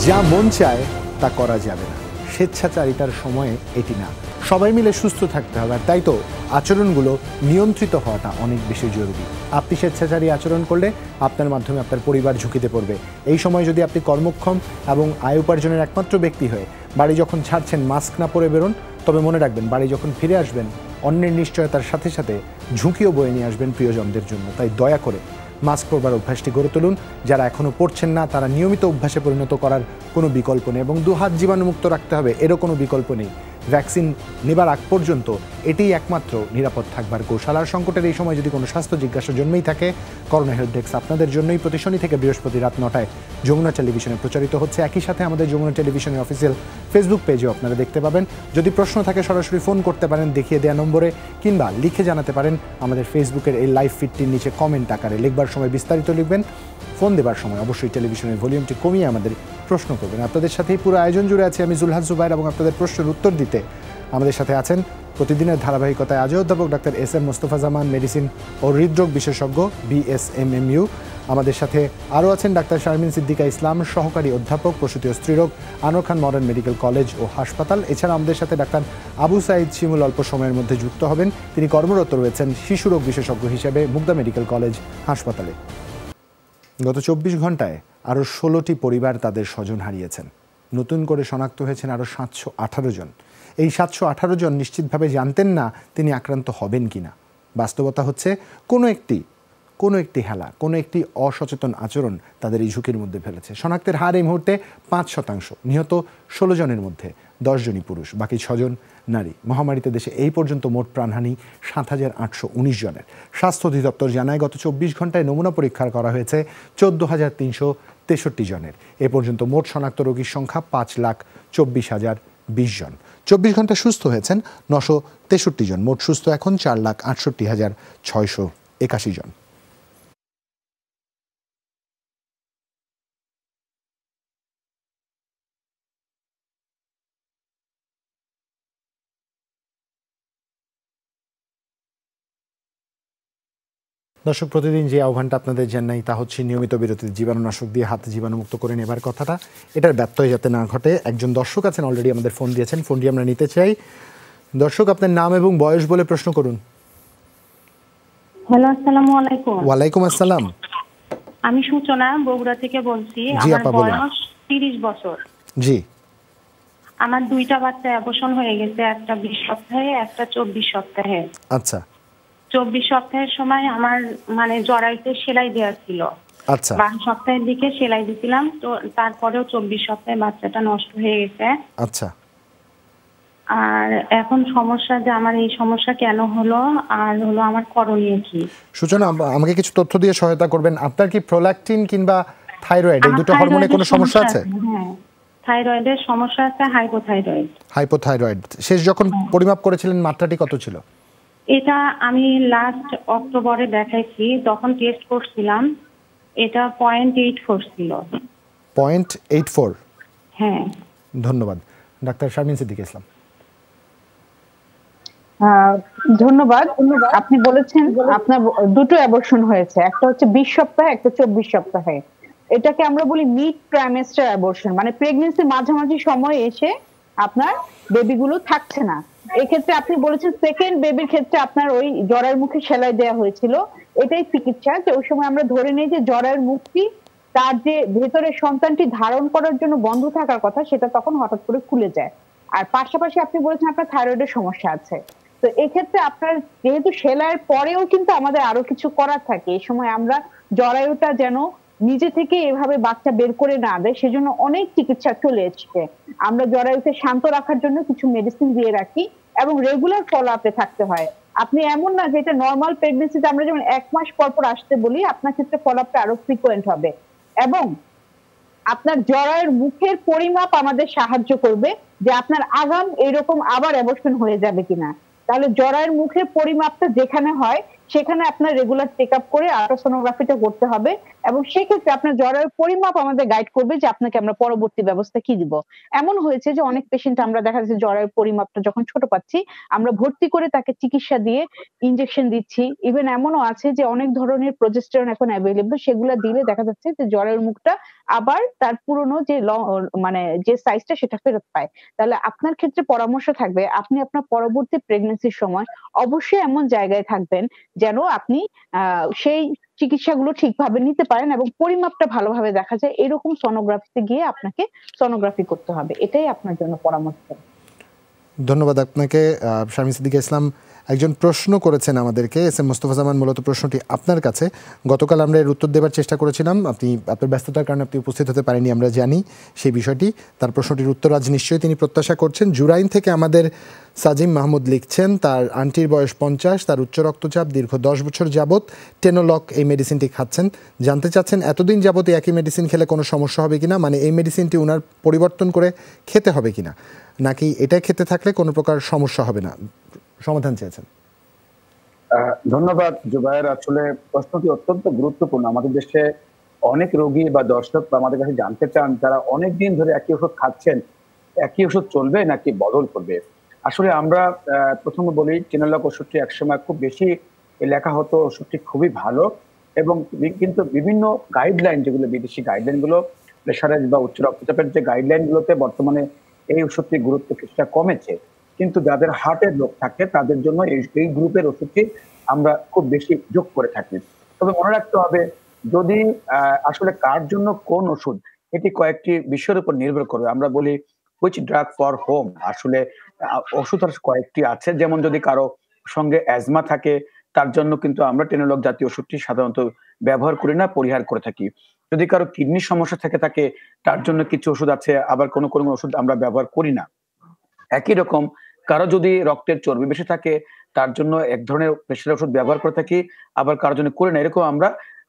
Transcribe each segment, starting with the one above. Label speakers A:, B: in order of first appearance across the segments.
A: যা মন চায় তা করা যাবে না, স্বেচ্ছাচারিতার সময়ে এটি না। সবাই মিলে সুস্থ থাকতে হবে, আর তাই তো আচরণগুলো নিয়ন্ত্রিত হওয়াটা অনেক বেশি জরুরি। আপনি স্বেচ্ছাচারী আচরণ করলে আপনার মাধ্যমে আপনার পরিবার ঝুঁকিতে পড়বে। এই সময় যদি আপনি কর্মক্ষম এবং আয় উপার্জনের একমাত্র ব্যক্তি হয়ে বাড়ি যখন ছাড়ছেন মাস্ক না পরে বেরোন, তবে মনে রাখবেন বাড়ি যখন ফিরে আসবেন অন্যের নিশ্চয়তার সাথে সাথে ঝুঁকিও বয়ে নিয়ে আসবেন প্রিয়জনদের জন্য। তাই দয়া করে মাস্ক পরবার অভ্যাসটি গড়ে তুলুন। যারা এখনও পড়ছেন না তারা নিয়মিত অভ্যাসে পরিণত করার কোনো বিকল্প নেই, এবং 2 হাত জীবাণুমুক্ত রাখতে হবে, এরও কোনো বিকল্প নেই। ভ্যাকসিন নেবার আগ পর্যন্ত এটিই একমাত্র নিরাপদ থাকবার কৌশল। আর সংকটের এই সময় যদি কোনো স্বাস্থ্য জিজ্ঞাসা জন্মেই থাকে, করোনা হেল্প ডেস্ক আপনাদের জন্যই। প্রতি শনি থেকে বৃহস্পতি রাত 9টায় যমুনা টেলিভিশনে প্রচারিত হচ্ছে। একই সাথে আমাদের যমুনা টেলিভিশনের অফিসিয়াল ফেসবুক পেজেও আপনারা দেখতে পাবেন। যদি প্রশ্ন থাকে সরাসরি ফোন করতে পারেন দেখিয়ে দেওয়া নম্বরে, কিংবা লিখে জানাতে পারেন আমাদের ফেসবুকের এই লাইভ ফিডটির নিচে কমেন্ট আকারে। লিখবার সময় বিস্তারিত লিখবেন, ফোন দেবার সময় অবশ্যই টেলিভিশনের ভলিউমটি কমিয়ে আমাদের প্রশ্ন করবেন। আপনাদের সাথেই পুরো আয়োজন জুড়ে আছে আমি জুলহাস জুবায়ের, এবং আপনাদের প্রশ্নের উত্তর দিতে আমাদের সাথে আছেন প্রতিদিনের ধারাবাহিকতায় আজও অধ্যাপক ডাক্তার এস.এম. মোস্তফা জামান, মেডিসিন ও হৃদরোগ বিশেষজ্ঞ, BSMMU। আমাদের সাথে আরও আছেন ডাক্তার শারমিন সিদ্দিকা ইসলাম, সহকারী অধ্যাপক, প্রসূতি ও স্ত্রীরোগ, আনোয়ার খান মডার্ন মেডিকেল কলেজ ও হাসপাতাল। এছাড়া আমাদের সাথে ডাক্তার আবু সাইদ শিমুল অল্প সময়ের মধ্যে যুক্ত হবেন। তিনি কর্মরত রয়েছেন শিশুরোগ বিশেষজ্ঞ হিসেবে মুগদা মেডিকেল কলেজ হাসপাতালে। গত 24 ঘন্টায় আরও 16টি পরিবার তাদের স্বজন হারিয়েছেন। নতুন করে শনাক্ত হয়েছেন আরও 718 জন। এই 718 জন নিশ্চিতভাবে জানতেন না তিনি আক্রান্ত হবেন কিনা। বাস্তবতা হচ্ছে কোনো একটি হেলা, কোনো একটি অসচেতন আচরণ তাদের এই ঝুঁকির মধ্যে ফেলেছে। শনাক্তের হার এই মুহূর্তে 5%। নিহত 16 জনের মধ্যে 10 জনই পুরুষ, বাকি 6 জন নারী। মহামারীতে দেশে এই পর্যন্ত মোট প্রাণহানি 7,819 জনের। স্বাস্থ্য অধিদপ্তর জানায় গত 24 ঘন্টায় নমুনা পরীক্ষা করা হয়েছে 14,363 জনের। এ পর্যন্ত মোট শনাক্ত রোগীর সংখ্যা 5,24,020 জন। 24 ঘন্টা সুস্থ হয়েছেন 963 জন। মোট সুস্থ এখন 4,68,681 জন। দর্শক, প্রতিদিন যে আহ্বানটা আপনাদের জানাই তা হচ্ছে নিয়মিত বিরতিতে জীবাণুনাশক দিয়ে হাত জীবাণুমুক্ত করে নেবার কথাটা, এটার ব্যত্যয় যাতে না ঘটে। একজন দর্শক আছেন, অলরেডি আমাদের ফোন দিয়েছেন, ফোনটি আমরা নিতে চাই। দর্শক, আপনার নাম এবং বয়স বলে প্রশ্ন করুন।
B: হ্যালো, আসসালামু আলাইকুম।
A: ওয়ালাইকুম আসসালাম।
B: আমি সূচনা বগুড়া থেকে বলছি। আমার বয়স 30 বছর।
A: জি।
B: আমার 2টা বাচ্চা অ্যাবর্শন হয়ে গেছে, একটা 20 সপ্তাহে, একটা 24 সপ্তাহে।
A: আচ্ছা।
B: 24 সপ্তাহের সময় আমার জরায়ুতে সেলাই দেওয়া ছিল।
A: আচ্ছা।
B: 12 সপ্তাহের দিকে সেলাই দিছিলাম, তো তারপরেও 24 সপ্তাহে বাচ্চাটা নষ্ট হয়ে গেছে।
A: আচ্ছা।
B: আর এখন সমস্যা যে আমার এই সমস্যা কেন হলো, আর হলো আমার করণীয় কি?
A: সূচনা, আমাকে কিছু তথ্য দিয়ে সহায়তা করবেন। আপনার কি প্রোল্যাকটিন কিংবা থাইরয়েড এই দুটো হরমোনে কোনো সমস্যা আছে?
B: হ্যাঁ, থাইরয়েডের সমস্যা আছে,
A: হাইপোথাইরয়েড। শেষ যখন পরিমাপ করেছিলেন মাত্রাটি কত ছিল?
B: এটা আমি লাস্ট অক্টোবরে দেখাইছি, তখন টেস্ট করছিলাম, এটা 0.84 ছিল।
A: 0.84?
B: হ্যাঁ।
A: ধন্যবাদ। ডাক্তার শারমিন সিদ্দিকা ইসলাম।
C: ধন্যবাদ। আপনি বলেছেন আপনার দুটো অ্যাবর্শন হয়েছে, একটা হচ্ছে 20 সপ্তাহে, একটা 24 সপ্তাহে। এটাকে আমরা বলি মিড ট্রাইমেস্টার অ্যাবর্শন, মানে প্রেগন্যান্সি মাঝামাঝি সময় এসে আপনার বেবিগুলো থাকছে না। এক্ষেত্রে আপনি বলেছেন সেকেন্ড বেবির ক্ষেত্রে আপনার ওই জরায়ুর মুখে সেলাই দেওয়া হয়েছিল, এটাই চিকিৎসা। যে ওই সময় আমরা ধরে নিই যে জরায়ুর মুখটি তার যে ভেতরের সন্তানটি ধারণ করার জন্য বন্ধ থাকার কথা, সেটা তখন হঠাৎ করে খুলে যায়। আর পাশাপাশি আপনি বলেছেন আপনার থাইরয়েডের সমস্যা আছে। তো এক্ষেত্রে আপনার যেহেতু সেলাইয়ের পরেও কিন্তু আমাদের আরো কিছু করার থাকে, এই সময় আমরা জরায়ুটা যেন নিজে থেকে এভাবে বাচ্চা বের করে না দেয়, সেজন্য অনেক চিকিৎসা চলে এসছে। আমরা জরায়ুকে শান্ত রাখার জন্য কিছু মেডিসিন দিয়ে রাখি এবং রেগুলার ফলো আপে থাকতে হয়। আপনি এমন না যে এটা নর্মাল প্রেগন্যান্সিতে আমরা যেমন 1 মাস পর পর আসতে বলি, আপনার ক্ষেত্রে ফলো আপটা আরো ফ্রিকোয়েন্ট হবে। এবং আপনার জরায়ুর মুখের পরিমাপ আমাদের সাহায্য করবে যে আপনার আগাম এরকম আবার অ্যাবর্শন হয়ে যাবে কিনা। তাহলে জরায়ুর মুখের পরিমাপটা যেখানে হয় সেখানে আপনার রেগুলার চেক আপ করে আল্ট্রাসোনোগ্রাফিটা করতে হবে, এবং সেক্ষেত্রে আপনার জরায়ুর পরিমাপ আমাদের গাইড করবে যে আপনাকে আমরা পরবর্তী ব্যবস্থা কি দিব। এমন হয়েছে যে অনেক পেশেন্ট আমরা দেখা যাচ্ছে জরায়ুর পরিমাপটা যখন ছোট পাচ্ছি, আমরা ভর্তি করে তাকে চিকিৎসা দিয়ে ইনজেকশন দিচ্ছি। ইভেন এমনও আছে যে অনেক ধরনের প্রোজেস্টেরন এখন অ্যাভেলেবল, সেগুলো দিলে দেখা যাচ্ছে যে জরায়ুর মুখটা আবার তার পুরনো যে মানে যে সাইজটা সেটা ফেরত পায়। তাহলে আপনার ক্ষেত্রে পরামর্শ থাকবে আপনি আপনার পরবর্তী প্রেগন্যান্সির সময় অবশ্যই এমন জায়গায় থাকবেন যেন আপনি সেই চিকিৎসাগুলো ঠিকভাবে নিতে পারেন এবং পরিমাপটা ভালোভাবে দেখা যায়, এরকম সোনোগ্রাফিতে গিয়ে আপনাকে সোনোগ্রাফি করতে হবে। এটাই আপনার জন্য পরামর্শ।
A: ধন্যবাদ আপনাকে। শারমিন সিদ্দিকা ইসলাম একজন প্রশ্ন করেছেন আমাদেরকে, এস এম মোস্তফা জামান, মূলত প্রশ্নটি আপনার কাছে। গতকাল আমরা এর উত্তর দেওয়ার চেষ্টা করেছিলাম, আপনি আপনার ব্যস্ততার কারণে আপনি উপস্থিত হতে পারেননি, আমরা জানি সেই বিষয়টি। তার প্রশ্নটির উত্তর আজ নিশ্চয়ই তিনি প্রত্যাশা করছেন। জুরাইন থেকে আমাদের সাজিম মাহমুদ লিখছেন, তার আন্টির বয়স 50, তার উচ্চ রক্তচাপ, দীর্ঘ 10 বছর যাবৎ টেনোলক এই মেডিসিনটি খাচ্ছেন। জানতে চাচ্ছেন এতদিন যাবৎ একই মেডিসিন খেলে কোনো সমস্যা হবে কিনা, মানে এই মেডিসিনটি ওনার পরিবর্তন করে খেতে হবে কিনা, নাকি এটা খেতে থাকলে কোনো প্রকার সমস্যা হবে না, সমাধান চেয়েছেন।
D: ধন্যবাদ জুবায়ের। আসলে প্রশ্নটি অত্যন্ত গুরুত্বপূর্ণ। আমাদের দেশে অনেক রোগী বা দর্শক আমাদের কাছে জানতে চান, যারা অনেক দিন ধরে একই ওষুধ খাচ্ছেন, একই ওষুধ চলবে নাকি বদল করবে। আসলে আমরা প্রথমে বলি, টেনোলক ওষুধটি একসময় খুব বেশি লেখা হতো, ওষুধটি খুবই ভালো, এবং কিন্তু বিভিন্ন গাইডলাইন, যেগুলো বিদেশি গাইডলাইন গুলো, প্রেশারের বা উচ্চ রক্তচাপের যে গাইডলাইন গুলোতে বর্তমানে এই ওষুধটির গুরুত্ব কিছুটা কমেছে। কিন্তু যাদের হার্টের রোগ থাকে তাদের জন্য এই গ্রুপের ওষুধটি আমরা খুব বেশি যোগ করে থাকি। তবে মনে রাখতে হবে, যদি আসলে কার জন্য কোন ওষুধ, এটি কয়েকটি বিষয়ের উপর নির্ভর করবে। আমরা বলি হুইচ ড্রাগ ফর হোম, আসলে ওষুধ কয়েকটি আছে। যেমন যদি কারো সঙ্গে অ্যাজমা থাকে, তার জন্য কিন্তু আমরা টেনোলক জাতীয় ওষুধটি সাধারণত ব্যবহার করি না, পরিহার করে থাকি। যদি কারো কিডনির সমস্যা থেকে থাকে, তার জন্য কিছু ওষুধ আছে, আবার কোনো কোনো ওষুধ আমরা ব্যবহার করি না। একই রকম কারো যদি রক্তের চর্বি বেশি থাকে, তার জন্য এক ধরনের প্রেশারের ওষুধ ব্যবহার করে থাকি, আবার কারোর জন্য করি না। এরকম আমরা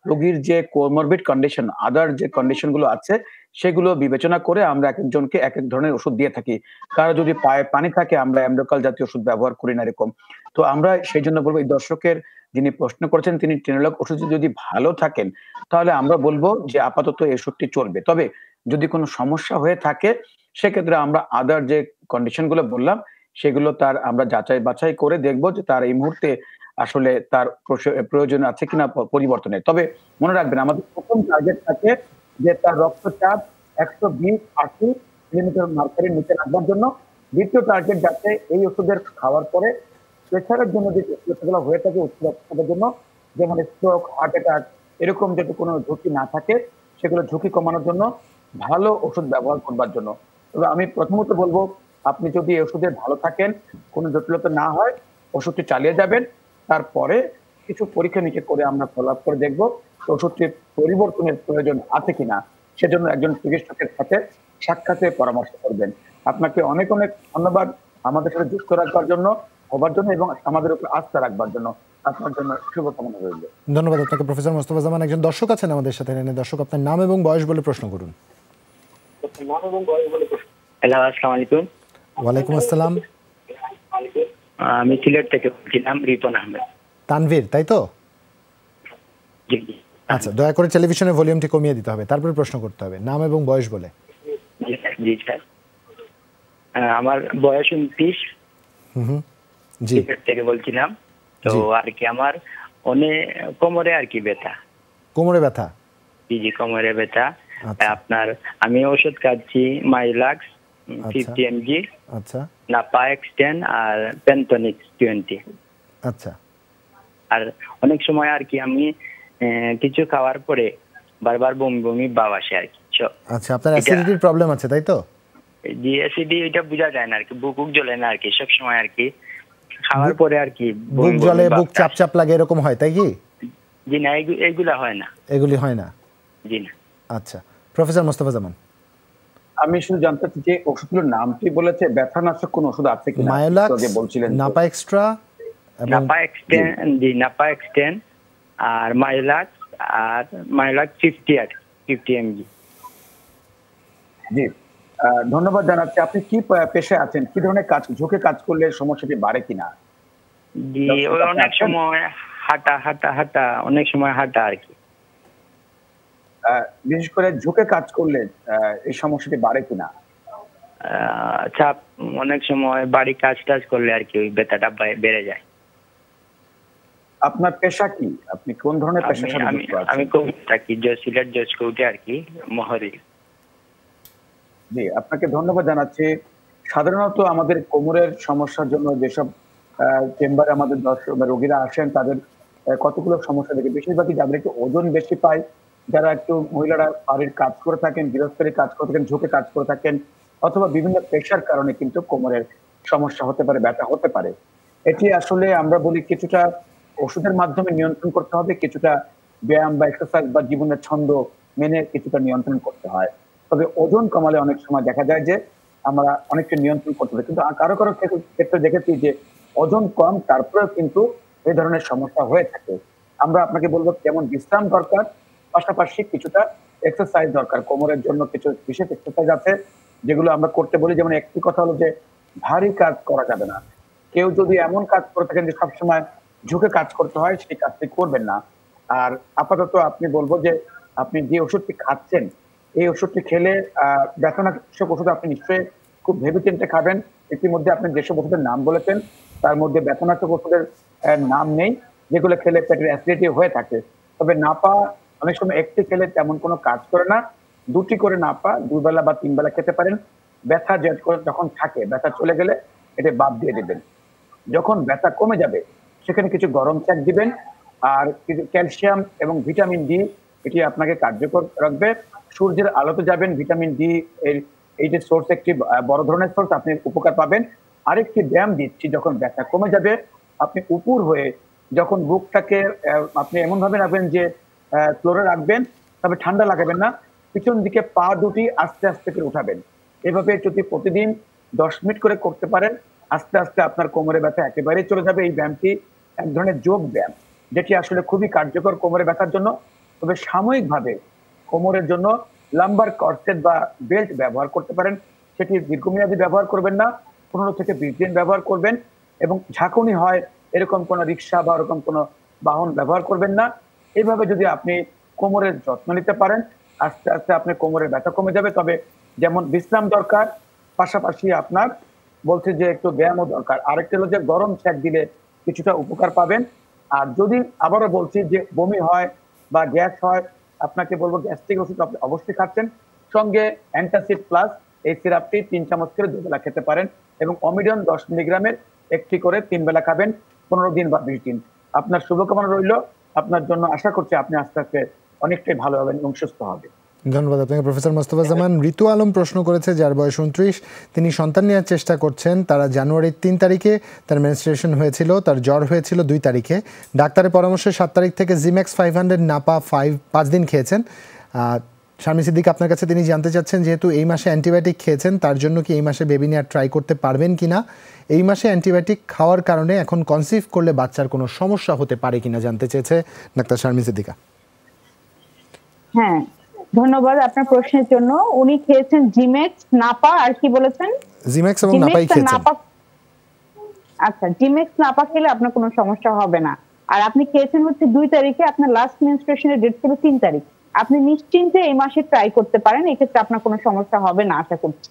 D: রোগীর যে কোমরবিড কন্ডিশন, আদার যে কন্ডিশন গুলো আছে, সেগুলো বিবেচনা করে আমরা এক একজনকে এক এক ধরনের ওষুধ দিয়ে থাকি। কারো যদি পায়ে পানি থাকে, আমরা অ্যামডোকাল জাতীয় ওষুধ ব্যবহার করি না এরকম। তো আমরা সেই জন্য বলবো, এই দর্শকের যিনি প্রশ্ন করেছেন, তিনি টেনোলক ওষুধ যদি ভালো থাকেন, তাহলে আমরা বলবো যে আপাতত এই ওষুধটি চলবে। তবে যদি কোনো সমস্যা হয়ে থাকে, সেক্ষেত্রে আমরা আদার যে কন্ডিশন গুলো বললাম, সেগুলো তার আমরা যাচাই বাছাই করে দেখবো যে তার এই মুহূর্তে আসলে তার প্রয়োজন আছে কিনা পরিবর্তনের। তবে মনে রাখবেন, আমাদের প্রথম টার্গেট থাকে যে তার রক্তচাপ 120/80 মিলিমিটার মার্কারের নিচে রাখবার জন্য। দ্বিতীয় টার্গেট যাতে এই ওষুধের খাওয়ার পরে প্রেশারের জন্য যে সমস্যাগুলো হয়ে থাকে উচ্চ রক্তচাপের জন্য, যেমন স্ট্রোক, হার্ট অ্যাটাক, এরকম যাতে কোনো ঝুঁকি না থাকে, সেগুলো ঝুঁকি কমানোর জন্য ভালো ওষুধ ব্যবহার করবার জন্য। তবে আমি প্রথমত বলবো, আপনি যদি এই ওষুধে ভালো থাকেন, কোনো জটিলতা না হয়, ওষুধটি চালিয়ে যাবেন। তারপরে কিছু পরীক্ষা নিরীক্ষা করে আমরা ফলো আপ করে দেখবো ওষুধটির পরিবর্তনের প্রয়োজন আছে কিনা। সেজন্য একজন চিকিৎসকের সাথে সাক্ষাতে পরামর্শ করবেন। আপনাকে অনেক অনেক ধন্যবাদ আমাদের সাথে যুক্ত রাখবার জন্য, হবার জন্য, এবং আমাদের উপর আস্থা রাখবার জন্য। আপনার জন্য শুভকামনা রইল।
A: ধন্যবাদ আপনাকে প্রফেসর মোস্তফা জামান। একজন দর্শক আছেন আমাদের সাথে। দর্শক, আপনার নাম এবং বয়স বলে প্রশ্ন করুন।
E: হ্যালো, আসসালামু আলাইকুম।
A: ওয়ালাইকুম আসসালাম।
E: আমি সিলেট থেকে বলছিলাম, রিপন আহমেদ।
A: তানভীর, তাই তো?
E: জি।
A: আচ্ছা, দয়া করে টেলিভিশনের ভলিউমটি কমিয়ে দিতে হবে, তারপরে প্রশ্ন করতে হবে, নাম এবং বয়স বলে।
E: জি স্যার, আমার বয়স 29।
A: জি,
E: সিলেট থেকে বলছিলাম। তো আর কি আমার অনেক কোমরে আর কি ব্যথা।
A: কোমরে ব্যথা?
E: জি, কোমরে ব্যথা। আপনার আমি ওষুধ খাচ্ছি, মাইলাক্স 50 mg,
A: আচ্ছা,
E: নাপা এক্সটেন আর পেন্টোনিক্স 20।
A: আচ্ছা।
E: আর অনেক সময় আর কি আমি কিছু খাওয়ার পরে বারবার বমি বমি ভাব আসে আর কি।
A: আচ্ছা, আপনার অ্যাসিডিটির প্রবলেম আছে, তাই তো?
E: জি, অ্যাসিডি এটা বোঝা যায় না আর কি, বুক জ্বলে না আর কি, সব সময় আর কি খাওয়ার পরে আর কি
A: বুক জ্বলে, বুক চাপ চাপ লাগে, এরকম হয়, তাই কি?
E: জি না, এগুলা হয় না।
A: এগুলি হয় না?
E: জি না।
A: আচ্ছা, প্রফেসর মোস্তফা জামান,
D: আমি শুধু জানতে চাই যে ওষুধগুলোর নামটি বলেছে, ব্যথানাশক কোন ওষুধ আছে কিনা
A: মায়োলাক্স,
D: বলছিলেন,
A: নাপা এক্সট্রা,
E: নাপা এক্সটেন। জি, নাপা এক্সটেন আর মায়োলাক্স, আর মায়োলাক্স 50 mg।
D: জি, ধন্যবাদ জানাচ্ছি। আপনি কি পেশায় আছেন, কি ধরনের কাজ, ঝুঁকে কাজ করলে সমস্যাটি বাড়ে কিনা?
E: জি, অনেক সময় হাঁটা হাঁটা হাঁটা, অনেক সময় হাঁটা আর কি।
D: বিশেষ করে ঝুঁকে কাজ করলে এই সমস্যাটি বাড়ে কিনা?
E: চাপ, অনেক সময় বাড়ি কাজ টাজ করলে আর কি ওই ব্যথাটা বেড়ে যায়।
D: আপনার পেশা কি? আপনি কোন ধরনের পেশার সাথে যুক্ত আছেন?
E: আমি কৌটি থাকি, সিলেট জজ কৌটি আর কি, মহরি।
D: জি, আপনাকে ধন্যবাদ জানাচ্ছি। সাধারণত আমাদের কোমরের সমস্যার জন্য যেসব চেম্বারে আমাদের দর্শক বা রোগীরা আসেন তাদের কতগুলো সমস্যা দেখে, বেশিরভাগই যাদের একটু ওজন বেশি পায়, যারা একটু মহিলারা বাড়ির কাজ করে থাকেন, গৃহস্থলী কাজ করে থাকেন, ঝুঁকে কাজ করে থাকেন, অথবা বিভিন্ন পেশার কারণে কিন্তু কোমরের সমস্যা হতে পারে, ব্যথা হতে পারে। এটি আসলে আমরা বলি কিছুটা ওষুধের মাধ্যমে নিয়ন্ত্রণ করতে হবে, কিছুটা ব্যায়াম বা এক্সারসাইজ বা জীবনের ছন্দ মেনে কিছুটা নিয়ন্ত্রণ করতে হয়। তবে ওজন কমালে অনেক সময় দেখা যায় যে আমরা অনেকটা নিয়ন্ত্রণ করতে পারি, কিন্তু কারো কারো ক্ষেত্রে দেখেছি যে ওজন কম তারপরেও কিন্তু এই ধরনের সমস্যা হয়ে থাকে। আমরা আপনাকে বলবো কেমন বিশ্রাম দরকার, পাশাপাশি কিছুটা এক্সারসাইজ দরকার। কোমরের জন্য কিছু বিশেষ এক্সারসাইজ আছে যেগুলো আমরা করতে বলি। যেমন একটি কথা হলো যে ভারী কাজ করা যাবে না। কেউ যদি এমন কাজ করে থাকেন যে সবসময় ঝুঁকে কাজ করতে হয়, সেই কাজটি করবেন না। আর আপাতত আপনি বলবো যে আপনি যে ওষুধটি খাচ্ছেন এই ওষুধটি খেলে ব্যথানাশক ওষুধ আপনি নিশ্চয়ই খুব ভেবেচিন্তে খাবেন। ইতিমধ্যে আপনি যেসব ওষুধের নাম বলেছেন তার মধ্যে ব্যথানাশক ওষুধের নাম নেই, যেগুলো খেলে পেটের অ্যাসিডিটি হয়ে থাকে। তবে নাপা অনেক সময় একটি খেলে তেমন কোনো কাজ করে না, দুটি করে নাপা 2 বেলা বা 3 বেলা খেতে পারেন। ব্যথা যখন থাকে, ব্যথা চলে গেলে এটা বাদ দিয়ে দিবেন। যখন ব্যথা কমে যাবে সেখানে কিছু গরম চাক দিবেন, আর কিছু ক্যালসিয়াম এবং ভিটামিন ডি এটি আপনাকে কার্যকর রাখবে। সূর্যের আলোতে যাবেন, ভিটামিন ডি এর এই যে সোর্স একটি বড় ধরনের সোর্স, আপনি উপকার পাবেন। আরেকটি ব্যায়াম দিচ্ছি, যখন ব্যথা কমে যাবে আপনি উপর হয়ে যখন বুকটাকে আপনি এমন ভাবে রাখবেন যে ফ্লোরে রাখবেন, তবে ঠান্ডা লাগাবেন না, পিছন দিকে পা দুটি আস্তে আস্তে করে উঠাবেন। এভাবে যদি প্রতিদিন 10 মিনিট করে করতে পারেন, আস্তে আস্তে আপনার কোমরে ব্যথা একেবারেই চলে যাবে। এই ব্যায়ামটি এক ধরনের যোগ ব্যায়াম, যেটি আসলে খুবই কার্যকর কোমরে ব্যথার জন্য। তবে সাময়িকভাবে কোমরের জন্য লাম্বার কর্সেট বা বেল্ট ব্যবহার করতে পারেন, সেটি দীর্ঘমেয়াদী ব্যবহার করবেন না, 15 থেকে 20 দিন ব্যবহার করবেন। এবং ঝাঁকুনি হয় এরকম কোনো রিক্সা বা এরকম কোনো বাহন ব্যবহার করবেন না। এইভাবে যদি আপনি কোমরের যত্ন নিতে পারেন, আস্তে আস্তে আপনার কোমরের ব্যথা কমে যাবে। তবে যেমন বিশ্রাম দরকার, পাশাপাশি আপনার বলছে যে একটু ব্যায়ামও দরকার। আরেকটা হলো যে গরম ছ্যাঁক দিলে কিছুটা উপকার পাবেন। আর যদি আবারও বলছি যে বমি হয় বা গ্যাস হয়, আপনাকে বলবো গ্যাস্ট্রিক ওষুধ আপনি অবশ্যই খাচ্ছেন, সঙ্গে অ্যান্টাসিড প্লাস এই সিরাপটি 3 চামচ করে 2 বেলা খেতে পারেন, এবং অমিডন 10 মিলিগ্রামের একটি করে 3 বেলা খাবেন 15 দিন বা 20 দিন। আপনার শুভকামনা রইল আপনার জন্য। আশা করছি আপনি আস্তে আস্তে অনেকটাই ভালো হবেন এবং সুস্থ হবেন।
A: ধন্যবাদ আপনাকে প্রফেসর মোস্তফা জামান। ঋতু আলম প্রশ্ন করেছে, যার বয়স 29, তিনি সন্তান নেওয়ার চেষ্টা করছেন। তারা জানুয়ারির 3 তারিখে তার মেনস্ট্রুয়েশন হয়েছিল, তার জ্বর হয়েছিল 2 তারিখে। ডাক্তারের পরামর্শে 7 তারিখ থেকে জিম্যাক্স 500 নাপা 5 দিন খেয়েছেন। শারমিন সিদ্দিক আপনার কাছে তিনি জানতে চাচ্ছেন, যেহেতু এই মাসে অ্যান্টিবায়োটিক খেয়েছেন, তার জন্য কি এই মাসে বেবি নেওয়ার ট্রাই করতে পারবেন কিনা? এই মাসে অ্যান্টিবায়োটিক খাওয়ার কারণে এখন কনসিভ করলে বাচ্চার কোনো সমস্যা হতে পারে কিনা জানতে চেয়েছে ডাক্তার শারমিন সিদ্দিকা।
C: হ্যাঁ, ধন্যবাদ আপনার প্রশ্নের জন্য। উনি খেয়েছেন জিমেক্স, নাপা, আর কি বলেছেন?
A: জিমেক্স এবং নাপাই খেয়েছেন।
C: আচ্ছা, জিমেক্স নাপা খেলে আপনার কোনো সমস্যা হবে না। আর আপনি খেয়েছেন হচ্ছে 2 তারিখে, আপনার লাস্ট মেনস্ট্রুয়েশনের ডেট ছিল 3 তারিখ। আপনি নিশ্চিন্তে এই মাসে ট্রাই করতে পারেন, এক্ষেত্রে আপনার কোনো সমস্যা হবে না আশা করছি।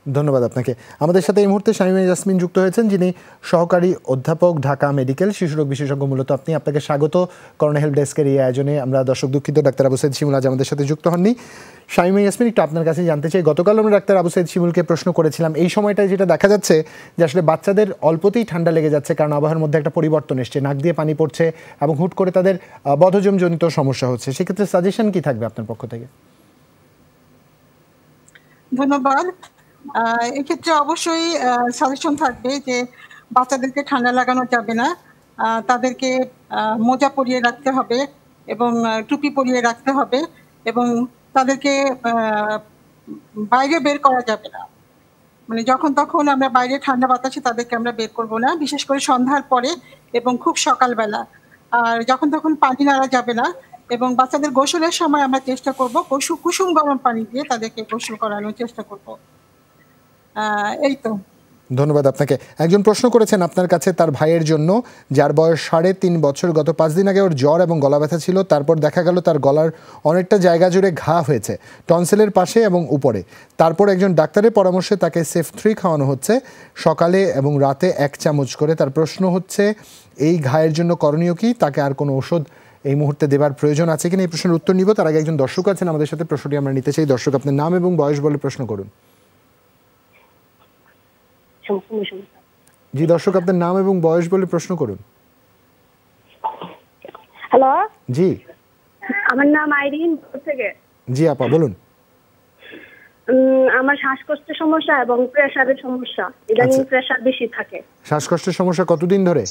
A: ধন্যবাদ আপনাকে। আমাদের সাথে এই মুহূর্তে শামীমা ইয়াসমিন যুক্ত হয়েছেন, যিনি সহকারী অধ্যাপক, ঢাকা মেডিকেল, শিশুরোগ বিশেষজ্ঞ। মূলত আপনাকে স্বাগত করোনা হেল্প ডেস্কের এই আয়োজনে। আমরা দর্শক দুঃখিত, ডাক্তার আবু সাইদ শিমুল আজ আমাদের সাথে যুক্ত হননি। শামীমা ইয়াসমিন, একটু আপনার কাছে জানতে চাই, গতকাল আমরা ডাক্তার আবু সাইদ শিমুলকে প্রশ্ন করেছিলাম, এই সময়টায় যেটা দেখা যাচ্ছে যে আসলে বাচ্চাদের অল্পতেই ঠান্ডা লেগে যাচ্ছে, কারণ আবহাওয়ার মধ্যে একটা পরিবর্তন এসছে, নাক দিয়ে পানি পড়ছে এবং হুট করে তাদের বদহজমজনিত সমস্যা হচ্ছে। সেক্ষেত্রে সাজেশন কি থাকবে আপনার পক্ষ থেকে?
F: ধন্যবাদ। এক্ষেত্রে অবশ্যই সাজেশন থাকবে যে বাচ্চাদেরকে ঠান্ডা লাগানো যাবে না, তাদেরকে মোজা পরিয়ে রাখতে হবে এবং টুপি পরিয়ে রাখতে হবে, এবং তাদেরকে বাইরে বের করা যাবে না। মানে যখন তখন আমরা বাইরে ঠান্ডা বাতাসে তাদেরকে আমরা বের করবো না, বিশেষ করে সন্ধ্যার পরে এবং খুব সকালবেলা। আর যখন তখন পানি নাড়া যাবে না, এবং বাচ্চাদের গোসলের সময় আমরা চেষ্টা করব কুসুম গরম পানি দিয়ে তাদেরকে গোসল করানোর চেষ্টা করব। এই তো।
A: ধন্যবাদ আপনাকে। একজন প্রশ্ন করেছেন আপনার কাছে তার ভাইয়ের জন্য, যার বয়স 3.5 বছর। গত 5 দিন আগে ওর জ্বর এবং গলা ব্যথা ছিল, তারপর দেখা গেল তার গলার অনেকটা জায়গা জুড়ে ঘা হয়েছে, টনসিলের পাশে এবং উপরে। তারপর একজন ডাক্তারের পরামর্শে তাকে সেফ-3 খাওয়ানো হচ্ছে সকালে এবং রাতে 1 চামচ করে। তার প্রশ্ন হচ্ছে এই ঘায়ের জন্য করণীয় কি, তাকে আর কোনো ওষুধ এই মুহূর্তে দেবার প্রয়োজন আছে কিনা, এই প্রশ্নের উত্তর নিব। তার আগে একজন দর্শক আছেন আমাদের সাথে, প্রশ্নটি আমরা নিতে চাই। দর্শক, আপনার নাম এবং বয়স বলে প্রশ্ন করুন। জি দর্শক, আপনার নাম এবং বয়স বলে প্রশ্ন করুন।
G: হ্যালো,
A: জি
G: আমার নাম আইরিন থেকে।
A: জি আপা বলুন।
G: আমার শ্বাসকষ্টের সমস্যা এবং প্রেসারের সমস্যা, ইদানিং
A: আচ্ছা।
G: প্রেসার বেশি থাকে।
A: শ্বাসকষ্টের সমস্যা কতদিন ধরে?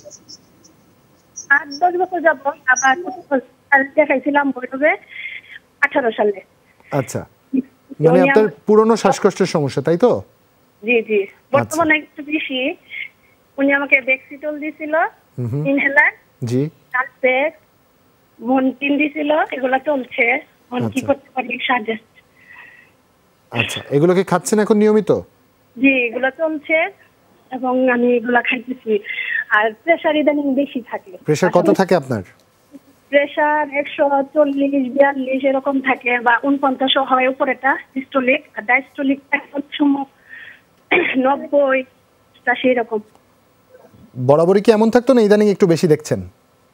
G: 8-10 বছর যাবত। আবার দেখাইছিলাম বৈঠকে 18 সালে।
A: আচ্ছা, মানে আপনার পুরনো শ্বাসকষ্টের সমস্যা, তাই তো?
G: জি জি, বর্তমানে একটু বেশি। উনি আমাকে ডেক্সিটল দিছিল, ইনহেলার,
A: জি
G: কালপেক্স, মনটিন দিছিল, এগুলা চলছে। কি
A: আচ্ছা।
G: করতে পারি সাজেস্ট?
A: আচ্ছা, এগুলো কি খাচ্ছেন এখন নিয়মিত?
G: জি, এগুলা চলছে এবং আমি এগুলা খাইতেছি। আর প্রেসার ইদানিং বেশি থাকে।
A: প্রেসার কত থাকে আপনার?
G: প্রেসার 140-42 এরকম থাকে, বা 49 হয় উপরেটা সিস্টোলিক, আর ডায়াস্টোলিক 90-80 এরকম।
A: বরাবরই কি এমন থাকতো না ইদানিং একটু বেশি দেখছেন?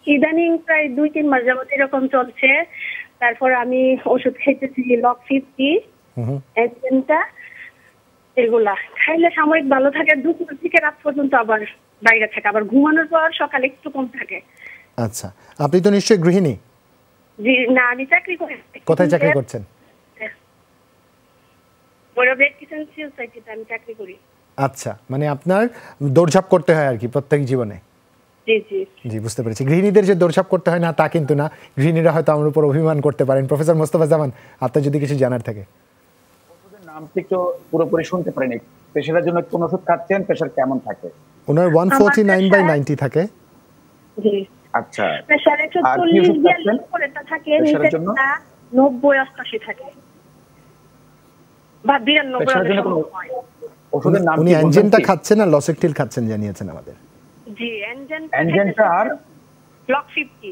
G: ইদানিং প্রায় 2-3 মাস যাবত এরকম চলছে। তারপর আমি ওষুধ খাইতেছি লক 50, এজেন্টা, এগুলা খাইলে সাময়িক ভালো থাকে, দুপুর থেকে রাত পর্যন্ত আবার বাইরে থাকে, আবার ঘুমানোর পর সকালে একটু কম থাকে।
A: আচ্ছা, আপনি তো নিশ্চয়ই গৃহিণী?
G: জি না, আমি চাকরি করি।
A: কোথায় চাকরি করছেন?
G: বড়বেট কিচেন সোসাইটিতে আমি চাকরি করি।
A: আচ্ছা, মানে আপনার দৌড়ঝাঁপ করতে হয় আর কি প্রত্যেক জীবনে?
G: জি জি
A: জি, বুঝতে পেরেছি। গৃহিণীদের যে দৌড়ঝাঁপ করতে হয় না তা কিন্তু না, গৃহিণীরা হয়তো আমার উপর অভিমান করতে পারেন। প্রফেসর মোস্তফা জামান, আপনার যদি কিছু জানার থাকে।
D: ওষুধের নামটি একটু পুরোপুরি শুনতে পারিনি। প্রেশারের জন্য কোন ওষুধ খাচ্ছেন? প্রেশার কেমন থাকে?
A: ওনার 149/90 থাকে।
G: জি
D: আচ্ছা,
G: প্রেসার
D: আর কি ওষুধ খাচ্ছেন
G: 140-42 উপরেটা থাকে,
D: প্রেশারের জন্য?
G: 90-88 থাকে, বা 92
D: প্রেশারের জন্য কোনো
G: হয়।
D: ওষুধের নাম
A: উনি
D: কি বলবেন
A: অ্যানজেনটা
D: কি?
A: খাচ্ছেন আর লসেকটিল খাচ্ছেন জানিয়েছেন আমাদের।
G: জি,
D: অ্যানজেনটা আর
G: লক 50।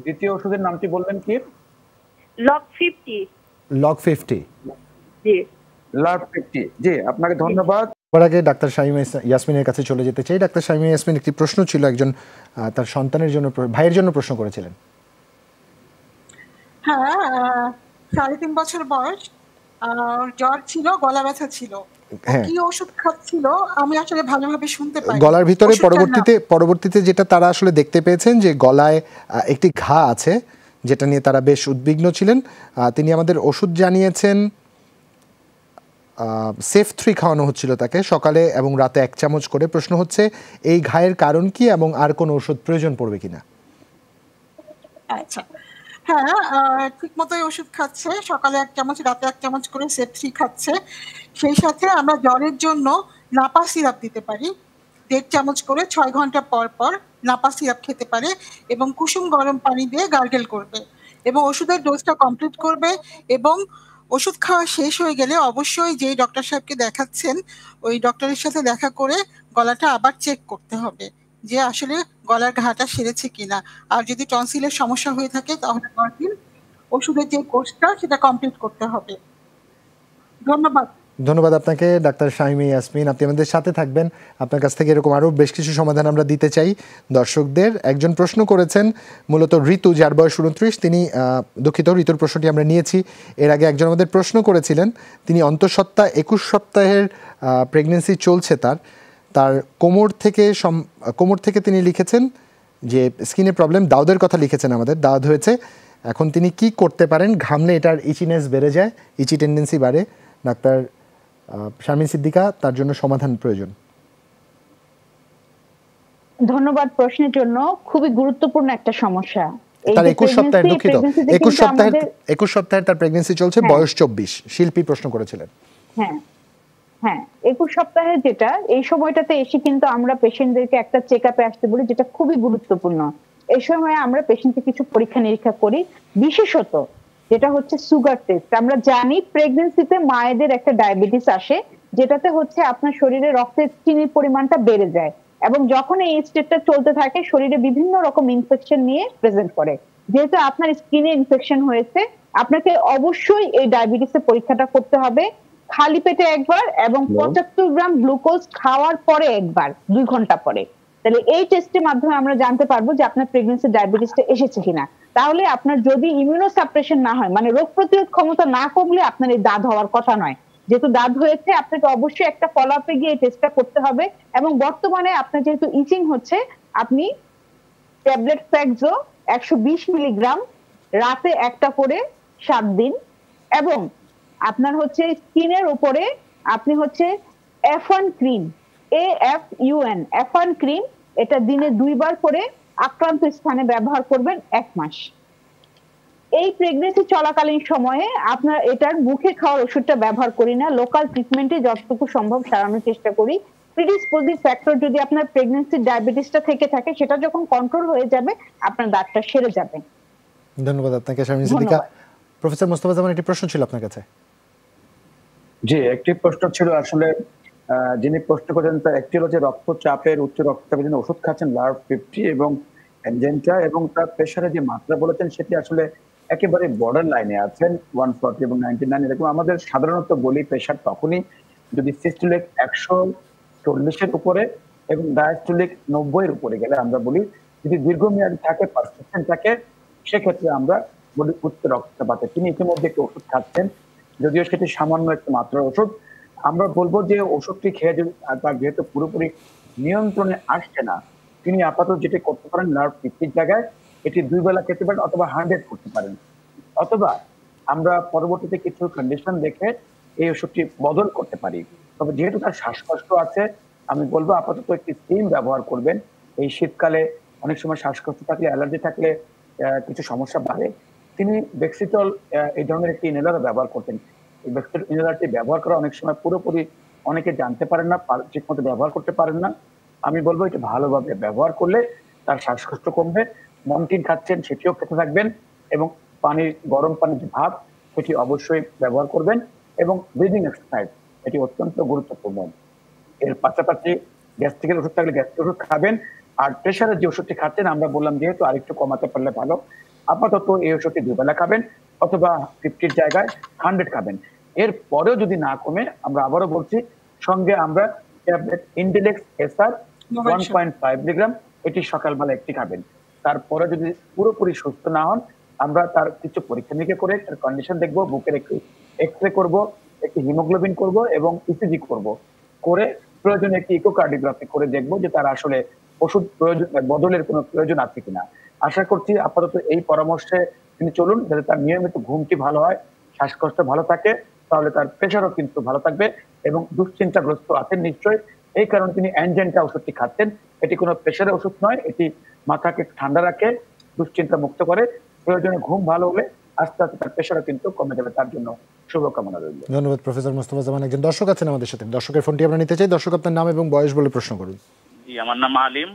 D: দ্বিতীয় ওষুধের নামটি বললেন কি?
G: লক 50।
A: লক 50।
G: জি
D: লাভ 50। জি, আপনাকে ধন্যবাদ।
A: এবার আগে ডাক্তার শামিমা ইয়াসমিনের কাছে চলে যেতে চাই। ডাক্তার শামিমা ইয়াসমিন, একটি প্রশ্ন ছিল, একজন তার সন্তানের জন্য, ভাইয়ের জন্য প্রশ্ন করেছিলেন।
F: হ্যাঁ, 3.5 বছর বয়স, আর জ্বর ছিল, গলা ব্যথা ছিল।
A: হ্যাঁ,
F: কি ওষুধ খাচ্ছিল আমি আসলে ভালোভাবে শুনতে পাই।
A: গলার ভিতরে পরবর্তীতে যেটা তারা আসলে দেখতে পেয়েছেন যে গলায় একটি ঘা আছে, যেটা নিয়ে তারা বেশ উদ্বিগ্ন ছিলেন। তিনি আমাদের ওষুধ জানিয়েছেন, সেফ-3 খাওয়ানো হচ্ছিল তাকে সকালে এবং রাতে 1 চামচ করে। প্রশ্ন হচ্ছে এই ঘায়ের কারণ কি এবং আর কোনো ওষুধ প্রয়োজন পড়বে কিনা?
F: আচ্ছা, হ্যাঁ, ঠিক মতোই ওষুধ খাচ্ছে, সকালে 1 চামচ, রাতে 1 চামচ করে সেফ-3 খাচ্ছে। সেই সাথে আমরা জ্বরের জন্য নাপা সিরাপ দিতে পারি, 1.5 চামচ করে 6 ঘন্টা পর পর নাপা সিরাপ খেতে পারে, এবং কুসুম গরম পানি দিয়ে গার্গেল করবে, এবং ওষুধের ডোজটা কমপ্লিট করবে। এবং ওষুধ খাওয়া শেষ হয়ে গেলে অবশ্যই যেই ডক্টর সাহেবকে দেখাচ্ছেন ওই ডক্টরের সাথে দেখা করে গলাটা আবার চেক করতে হবে যে আসলে গলার ঘাটা সেরেছে কিনা। আর যদি টনসিলের সমস্যা হয়ে থাকে তাহলে ওষুধের যে কোর্সটা সেটা কমপ্লিট করতে হবে। ধন্যবাদ।
A: ধন্যবাদ আপনাকে ডাক্তার শামিমা ইয়াসমিন, আপনি আমাদের সাথে থাকবেন। আপনার কাছ থেকে এরকম আরও বেশ কিছু সমাধান আমরা দিতে চাই দর্শকদের। একজন প্রশ্ন করেছেন, মূলত ঋতু, যার বয়স 29, তিনি দুঃখিত, ঋতুর প্রশ্নটি আমরা নিয়েছি। এর আগে একজন আমাদের প্রশ্ন করেছিলেন, তিনি অন্তঃসত্ত্বা 21 সপ্তাহের প্রেগনেন্সি চলছে তার কোমর থেকে তিনি লিখেছেন যে স্কিনে প্রবলেম, দাউদের কথা লিখেছেন আমাদের, দাউদ হয়েছে। এখন তিনি কি করতে পারেন? ঘামলে এটার ইচিনেস বেড়ে যায়, ইচি টেন্ডেন্সি বাড়ে। ডাক্তার শারমিন সিদ্দিকা, তার জন্য সমাধান প্রয়োজন।
C: ধন্যবাদ প্রশ্নের জন্য। খুবই গুরুত্বপূর্ণ একটা সমস্যা।
A: তার 21 সপ্তাহের, দুঃখিত, 21 সপ্তাহের তার প্রেগন্যান্সি চলছে, বয়স 24। শিল্পী প্রশ্ন করেছিলেন।
C: হ্যাঁ হ্যাঁ, 21 সপ্তাহে যেটা, এই সময়টাতে এসে কিন্তু আমরা পেশেন্টদেরকে একটা চেক আপে আসতে বলি, যেটা খুবই গুরুত্বপূর্ণ। এই সময় আমরা পেশেন্টকে কিছু পরীক্ষা নিরীক্ষা করি, বিশেষত যেটা হচ্ছে সুগার টেস্ট। আমরা জানি প্রেগন্যান্সিতে মায়েদের একটা ডায়াবেটিস আসে, যেটাতে হচ্ছে আপনার শরীরে রক্তের চিনির পরিমাণটা বেড়ে যায়, এবং যখন এই স্টেটটা চলতে থাকে শরীরে বিভিন্ন রকম ইনফেকশন নিয়ে প্রেজেন্ট করে। যেহেতু আপনার স্কিনে ইনফেকশন হয়েছে, আপনাকে অবশ্যই এই ডায়াবেটিসের পরীক্ষাটা করতে হবে, খালি পেটে একবার এবং 75 গ্রাম গ্লুকোজ খাওয়ার পরে একবার 2 ঘন্টা পরে। তাহলে এই টেস্টের মাধ্যমে আমরা জানতে পারবো যে আপনার প্রেগন্যান্সি ডায়াবেটিসটা এসেছে কিনা। তাহলে আপনার যদি ইমিউনোসাপ্রেশন না হয়, মানে রোগ প্রতিরোধ ক্ষমতা না কমলে আপনার এই দাঁত হওয়ার কথা নয়। যেহেতু দাঁত হয়েছে, আপনাকে অবশ্যই একটা ফলো আপে গিয়ে এই টেস্টটা করতে হবে। এবং বর্তমানে আপনার যেহেতু ইচিং হচ্ছে, আপনি ট্যাবলেট ফ্যাক্সো 120 মিলিগ্রাম রাতে একটা করে 7 দিন, এবং আপনার হচ্ছে স্কিনের উপরে আপনি হচ্ছে F1 cream, AFUN F1 cream, এটা দিনে 2 বার করে আক্রান্ত স্থানে ব্যবহার করবেন 1 মাস। এই প্রেগন্যান্সি চলাকালীন সময়ে আপনার এটার মুখে খাওয়ার ওষুধটা ব্যবহার করি না, লোকাল ট্রিটমেন্টে যতটুকু সম্ভব সারানোর চেষ্টা করি। প্রিডিসপোজিং ফ্যাক্টর যদি আপনার প্রেগন্যান্সি ডায়াবেটিসটা থেকে থাকে, সেটা যখন কন্ট্রোল হয়ে যাবে আপনার দাঁতটা সেরে যাবে।
A: ধন্যবাদ আপনাকে শারমিন সিদ্দিকা। প্রফেসর মোস্তফা জামান, একটি প্রশ্ন ছিল আপনার কাছে।
D: জি, একটি প্রশ্ন ছিল আসলে যিনি প্রশ্ন করেন তার একটি হলো যে রক্তচাপের, উচ্চ রক্তচাপের জন্য ওষুধ খাচ্ছেন লার্ভ 50 এবং অ্যানজেন্টা, এবং তার প্রেশারের যে মাত্রা বলেছেন সেটি আসলে একেবারে বর্ডার লাইনে আছেন 140 এবং 99 এরকম। আমাদের সাধারণত বলি প্রেশার তখনই যদি সিস্টোলিক 140-এর উপরে এবং ডায়াস্টোলিক 90-এর উপরে গেলে আমরা বলি, যদি দীর্ঘমেয়াদী থাকে, পারসিস্টেন্ট থাকে, সেক্ষেত্রে আমরা বলি উচ্চ রক্তচাপ আছে। তিনি ইতিমধ্যে একটি ওষুধ খাচ্ছেন, যদিও সেটি সামান্য একটি মাত্রার ওষুধ। আমরা বলবো যে ওষুধটি খেয়ে যদি তার যেহেতু পুরোপুরি নিয়ন্ত্রণে আসছে না, তিনি আপাতত যেটি করতে পারেন, লার্ভ 50 জায়গায় এটি 2 বেলা খেতে পারেন অথবা 100 করতে পারেন, অথবা আমরা পরবর্তীতে কিছু কন্ডিশন দেখে এই ওষুধটি বদল করতে পারি। তবে যেহেতু তার শ্বাসকষ্ট আছে, আমি বলবো আপাতত একটি স্টিম ব্যবহার করবেন। এই শীতকালে অনেক সময় শ্বাসকষ্ট থাকলে, অ্যালার্জি থাকলে কিছু সমস্যা বাড়ে। তিনি বেক্সিটল এই ধরনের একটি ইনহেলার ব্যবহার করতেন। এই বেক্সিটল ইনহেলারটি ব্যবহার করা অনেক সময় পুরোপুরি অনেকে জানতে পারেন না, ঠিক মতো ব্যবহার করতে পারেন না। আমি বলবো এটা ভালোভাবে ব্যবহার করলে তার শ্বাসকষ্ট কমবে। মন্টিন খাচ্ছেন, সেটিও খেতে থাকবেন, এবং গরম পানির যে ভাব সেটি অবশ্যই ব্যবহার করবেন, এবং ব্রিদিং এক্সারসাইজ এটি অত্যন্ত গুরুত্বপূর্ণ। এর পাশাপাশি গ্যাস্ট্রিকের ওষুধ থাকলে গ্যাস্ট্রিক ওষুধ খাবেন। আর প্রেশারের যে ওষুধটি খাচ্ছেন, আমরা বললাম যেহেতু আরেকটু কমাতে পারলে ভালো, আপাতত এই ওষুধটি 2 বেলা খাবেন অথবা 50-র জায়গায় 100 খাবেন। এর পরেও যদি না কমে, আমরা আবারও বলছি, সঙ্গে আমরা ট্যাবলেট ইন্ডিলেক্স এসআর 1.5 মিলিগ্রাম এটি সকালবেলা একটি খাবেন। তারপরে যদি পুরোপুরি সুস্থ না হন, আমরা তার কিছু পরীক্ষা নিরীক্ষা করে তার কন্ডিশন দেখবো, বুকের একটু এক্সরে করব, একটি হিমোগ্লোবিন করব এবং ইসিজি করব, করে প্রয়োজনে একটি ইকোকার্ডিওগ্রাফি করে দেখবো যে তার আসলে ওষুধ প্রয়োজন বদলের কোনো প্রয়োজন আছে কিনা। আশা করছি আপাতত এই পরামর্শে তিনি চলুন, যাতে তার নিয়মিত ঘুমটি ভালো হয়, শ্বাসকষ্ট ভালো থাকে, তাহলে তার প্রেশারও কিন্তু ভালো থাকবে। এবং দুশ্চিন্তাগ্রস্ত আছেন নিশ্চয়ই, এই কারণে তিনি অ্যানজেন্টা ওষুধটি খাচ্ছেন। এটি কোনো প্রেশারের ওষুধ নয়, এটি মাথাকে ঠান্ডা রাখে, দুশ্চিন্তা মুক্ত করে, প্রয়োজনে ঘুম ভালো হলে আস্তে আস্তে তার প্রেশারও কিন্তু কমে যাবে। তার জন্য শুভকামনা রইল।
A: ধন্যবাদ প্রফেসর মোস্তফা জামান। একজন দর্শক আছেন আমাদের সাথে, দর্শকের ফোনটি আমরা নিতে চাই। দর্শক, আপনার নাম এবং বয়স বলে প্রশ্ন করুন।
H: জি, আমার নাম আলিম,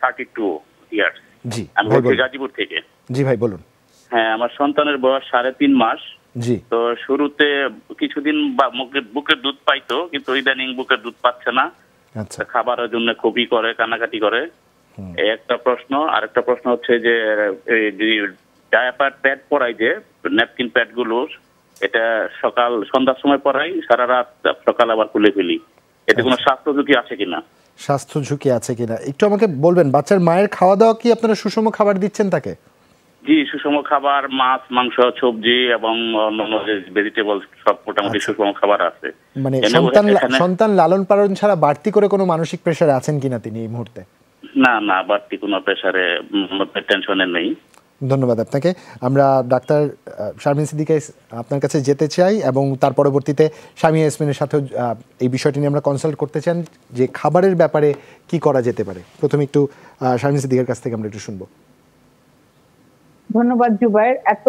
H: 32 ইয়ার্স।
A: জি,
H: আমি বলছি গাজীপুর থেকে।
A: জি ভাই বলুন।
H: হ্যাঁ, আমার সন্তানের বয়স 3.5 মাস।
A: জি।
H: তো শুরুতে কিছুদিন বুকের দুধ পাইতো, কিন্তু ইদানিং বুকের দুধ পাচ্ছে না।
A: আচ্ছা।
H: খাবারের জন্য খুবই করে, কান্নাকাটি করে। এই একটা প্রশ্ন। আরেকটা প্রশ্ন হচ্ছে যে ডায়াপার প্যাড পরাই, যে ন্যাপকিন প্যাড গুলো, এটা সন্ধ্যার সময় পরাই, সারা রাত সকাল আবার খুলে ফেলি। এতে কোনো স্বাস্থ্য ঝুঁকি আছে কিনা?
A: স্বাস্থ্য ঝুঁকি আছে কিনা একটু আমাকে বলবেন। বাচ্চার মায়ের খাওয়া দাওয়া কি আপনারা সুষম খাবার দিচ্ছেন তাকে?
H: জি, সুষম খাবার, মাছ, মাংস, সবজি এবং অন্যান্য ভেজিটেবল সব মোটামুটি সুষম খাবার আছে।
A: মানে সন্তান লালন পালন ছাড়া বাড়তি করে কোনো মানসিক প্রেসারে আছেন কিনা তিনি এই মুহূর্তে?
H: না, বাড়তি কোনো প্রেসারে, টেনশনে নেই।
A: ধন্যবাদ আপনাকে। আমরা ডাক্তার শারমিন সিদ্দিকা আপনার কাছে যেতে চাই, এবং তার পরবর্তীতে স্বামী ইয়াসমিনের সাথেও এই বিষয়টি নিয়ে আমরা কনসাল্ট করতে চান যে খাবারের ব্যাপারে কি করা যেতে পারে। প্রথমে একটু শারমিন সিদ্দিকার কাছ থেকে আমরা একটু শুনবো।
C: ধন্যবাদ জুবায়ের, এত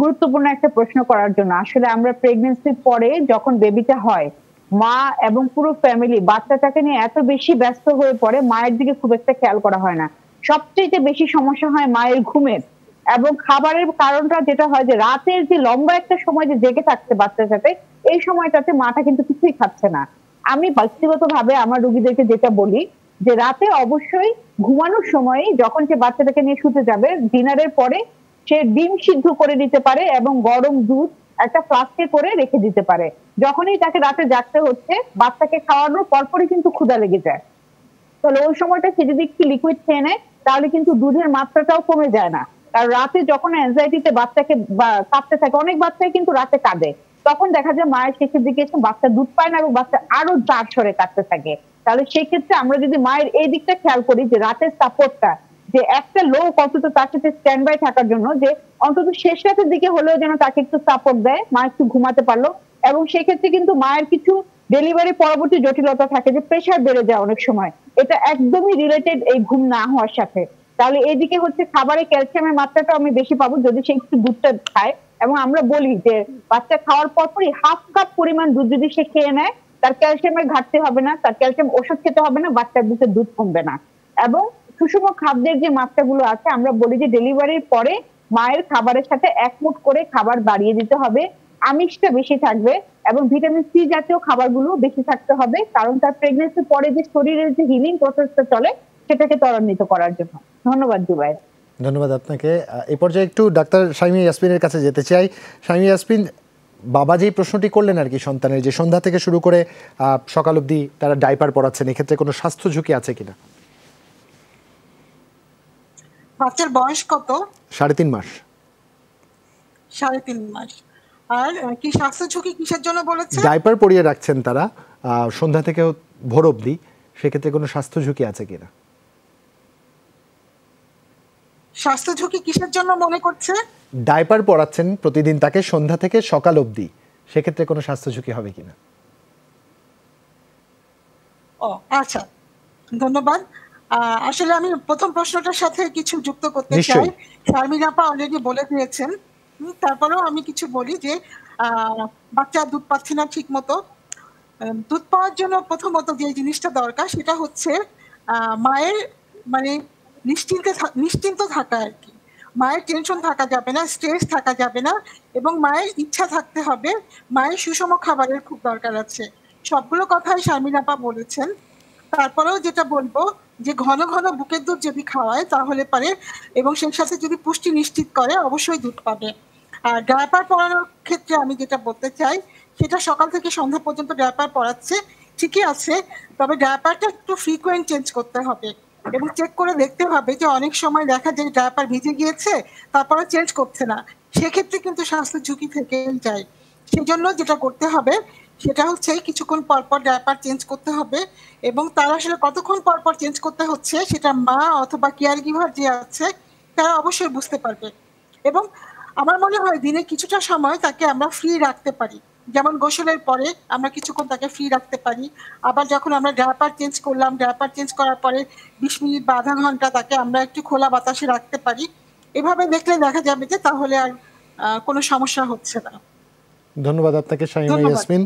C: গুরুত্বপূর্ণ একটা প্রশ্ন করার জন্য। আসলে আমরা প্রেগন্যান্সির পরে যখন বেবিটা হয়, মা এবং পুরো ফ্যামিলি বাচ্চাটাকে নিয়ে এত বেশি ব্যস্ত হয়ে পড়ে, মায়ের দিকে খুব একটা খেয়াল করা হয় না। সবচেয়ে বেশি সমস্যা হয় মায়ের ঘুমের, এবং খাবারের কারণটা যেটা হয় যে রাতের যে লম্বা একটা সময় যে জেগে থাকছে বাচ্চার সাথে, এই সময়টাতে মাটা কিন্তু কিছুই খাচ্ছে না। আমি ব্যক্তিগত ভাবে আমার রোগীদেরকে যেটা বলি যে রাতে অবশ্যই ঘুমানোর সময় যখন সে বাচ্চাটাকে নিয়ে শুতে যাবে, ডিনারের পরে সে ডিম সিদ্ধ করে দিতে পারে এবং গরম দুধ একটা ফ্লাস্কে করে রেখে দিতে পারে। যখনই তাকে রাতে জাগতে হচ্ছে, বাচ্চাকে খাওয়ানোর পরপরই কিন্তু ক্ষুধা লেগে যায়, তাহলে ওই সময়টা সে যদি একটু লিকুইড খেয়ে নেয় তাহলে কিন্তু দুধের মাত্রাটাও কমে যায় না। কারণ রাতে যখন অ্যাংজাইটিতে বাচ্চাকে কাঁদতে থাকে, অনেক বাচ্চাই কিন্তু রাতে কাঁদে, তখন দেখা যায় মায়ের শেষের দিকে এসে বাচ্চা দুধ পায় না এবং বাচ্চা আরো জার সরে কাঁদতে থাকে। তাহলে সেক্ষেত্রে আমরা যদি মায়ের এই দিকটা খেয়াল করি যে রাতের সাপোর্টটা, যে একটা লোক অন্তত তার সাথে স্ট্যান্ড বাই থাকার জন্য, যে অন্তত শেষ রাতের দিকে হলেও যেন তাকে একটু সাপোর্ট দেয়, মা একটু ঘুমাতে পারলো। এবং সেক্ষেত্রে কিন্তু মায়ের কিছু ডেলিভারি পরবর্তী জটিলতা থাকে, যে প্রেশার বেড়ে যায় অনেক সময়, এটা একদমই রিলেটেড এই ঘুম না হওয়ার সাথে। তাহলে এইদিকে হচ্ছে খাবারে ক্যালসিয়ামের মাত্রাটা আমি বেশি পাবো যদি সে একটু দুধটা খায়। এবং আমরা বলি যে বাচ্চা খাওয়ার পরপরই হাফ কাপ পরিমাণ দুধ যদি সে খেয়ে নেয়, তার ক্যালসিয়ামের ঘাটতি হবে না, তার ক্যালসিয়াম ওষুধ খেতে হবে না, বাচ্চার বুকে দুধ কমবে না। এবং সুষম খাদ্যের যে মাত্রাগুলো আছে, আমরা বলি যে ডেলিভারির পরে মায়ের খাবারের সাথে 1 মুঠ করে খাবার বাড়িয়ে দিতে হবে, আমিষটা বেশি থাকবে এবং ভিটামিন সি জাতীয় খাবারগুলো বেশি থাকতে হবে, কারণ তার প্রেগন্যান্সির পরে যে শরীরের যে হিলিং প্রসেসটা চলে সেটাকে ত্বরান্বিত করার জন্য। ধন্যবাদ জুবাইর।
A: ধন্যবাদ আপনাকে। এই পর্যায়ে একটু ডাক্তার শাইমা ইয়াসমিনের কাছে যেতে চাই। শাইমা ইয়াসমিন, বাবা যেই প্রশ্নটি করলেন আর কি, সন্তানের যে সন্ধ্যা থেকে শুরু করে সকাল অবধি তারা ডাইপার পরাচ্ছেন, এক্ষেত্রে কোনো স্বাস্থ্য ঝুঁকি আছে কিনা?
F: বাচ্চার বয়স কত?
A: 3.5 মাস।
F: 3.5 মাস। আর কি স্বাস্থ্য ঝুঁকি কিসের জন্য বলেছে?
A: ডাইপার পরিয়ে রাখছেন তারা সন্ধ্যা থেকে ভোর অবধি, সেক্ষেত্রে কোনো স্বাস্থ্য ঝুঁকি আছে কিনা?
F: স্বাস্থ্য ঝুঁকি কিসের জন্য মনে করছে?
A: ডাইপার পরাচ্ছেন প্রতিদিন তাকে সন্ধ্যা থেকে সকাল অবধি, সেক্ষেত্রে কোনো স্বাস্থ্য ঝুঁকি হবে কিনা?
F: ও আচ্ছা, ধন্যবাদ। আসলে আমি প্রথম প্রশ্নটার সাথে কিছু যুক্ত করতে চাই। শারমিন আপা অলরেডি বলে দিয়েছেন, তারপরেও আমি কিছু বলি যে বাচ্চা দুধ পাচ্ছে না ঠিক মতো। দুধ পাওয়ার জন্য প্রথমত যে জিনিসটা দরকার সেটা হচ্ছে মায়ের মানে নিশ্চিন্ত থাকা আর কি। মায়ের টেনশন থাকা যাবে না, স্ট্রেস থাকা যাবে না, এবং মায়ের ইচ্ছা থাকতে হবে। মায়ের সুষম খাবারের খুব দরকার আছে। সবগুলো কথাই শারমিন আপা বলেছেন। তারপরেও যেটা বলবো যে ঘন ঘন বুকের দুধ যদি খাওয়ায় তাহলে পারে, এবং সেই সাথে যদি পুষ্টি নিশ্চিত করে, অবশ্যই দুধ পাবে। আর ডায়াপার পরানোর ক্ষেত্রে আমি যেটা বলতে চাই, সেটা সকাল থেকে সন্ধ্যা পর্যন্ত ডায়াপার পরাচ্ছে, ঠিকই আছে, তবে ডায়াপারটা একটু ফ্রিকোয়েন্ট চেঞ্জ করতে হবে এবং চেক করে দেখতে হবে যে অনেক সময় দেখা যায় ডায়াপার ভিজে গিয়েছে তারপরে চেঞ্জ করছে না, সেক্ষেত্রে কিন্তু স্বাস্থ্য ঝুঁকি থেকে যায়। সেজন্য যেটা করতে হবে সেটা হচ্ছে কিছুক্ষণ পরপর ডায়াপার চেঞ্জ করতে হবে, এবং তার আসলে কতক্ষণ পরপর চেঞ্জ করতে হচ্ছে সেটা মা অথবা কেয়ার গিভার যে আছে তারা অবশ্যই বুঝতে পারবে। এবং আমার মনে হয় দিনে কিছুটা সময় তাকে আমরা ফ্রি রাখতে পারি, যেমন গোসলের পরে আমরা কিছুক্ষণ তাকে ফ্রি রাখতে পারি। আবার যখন আমরা ডায়াপার চেঞ্জ করলাম, ডায়াপার চেঞ্জ করার পরে 20 মিনিট বা আধা ঘন্টা তাকে আমরা একটু খোলা বাতাসে রাখতে পারি। এভাবে দেখলে দেখা যাবে যে তাহলে আর কোনো সমস্যা হচ্ছে না।
A: ধন্যবাদ আপনাকে শাইমা ইয়াসমিন।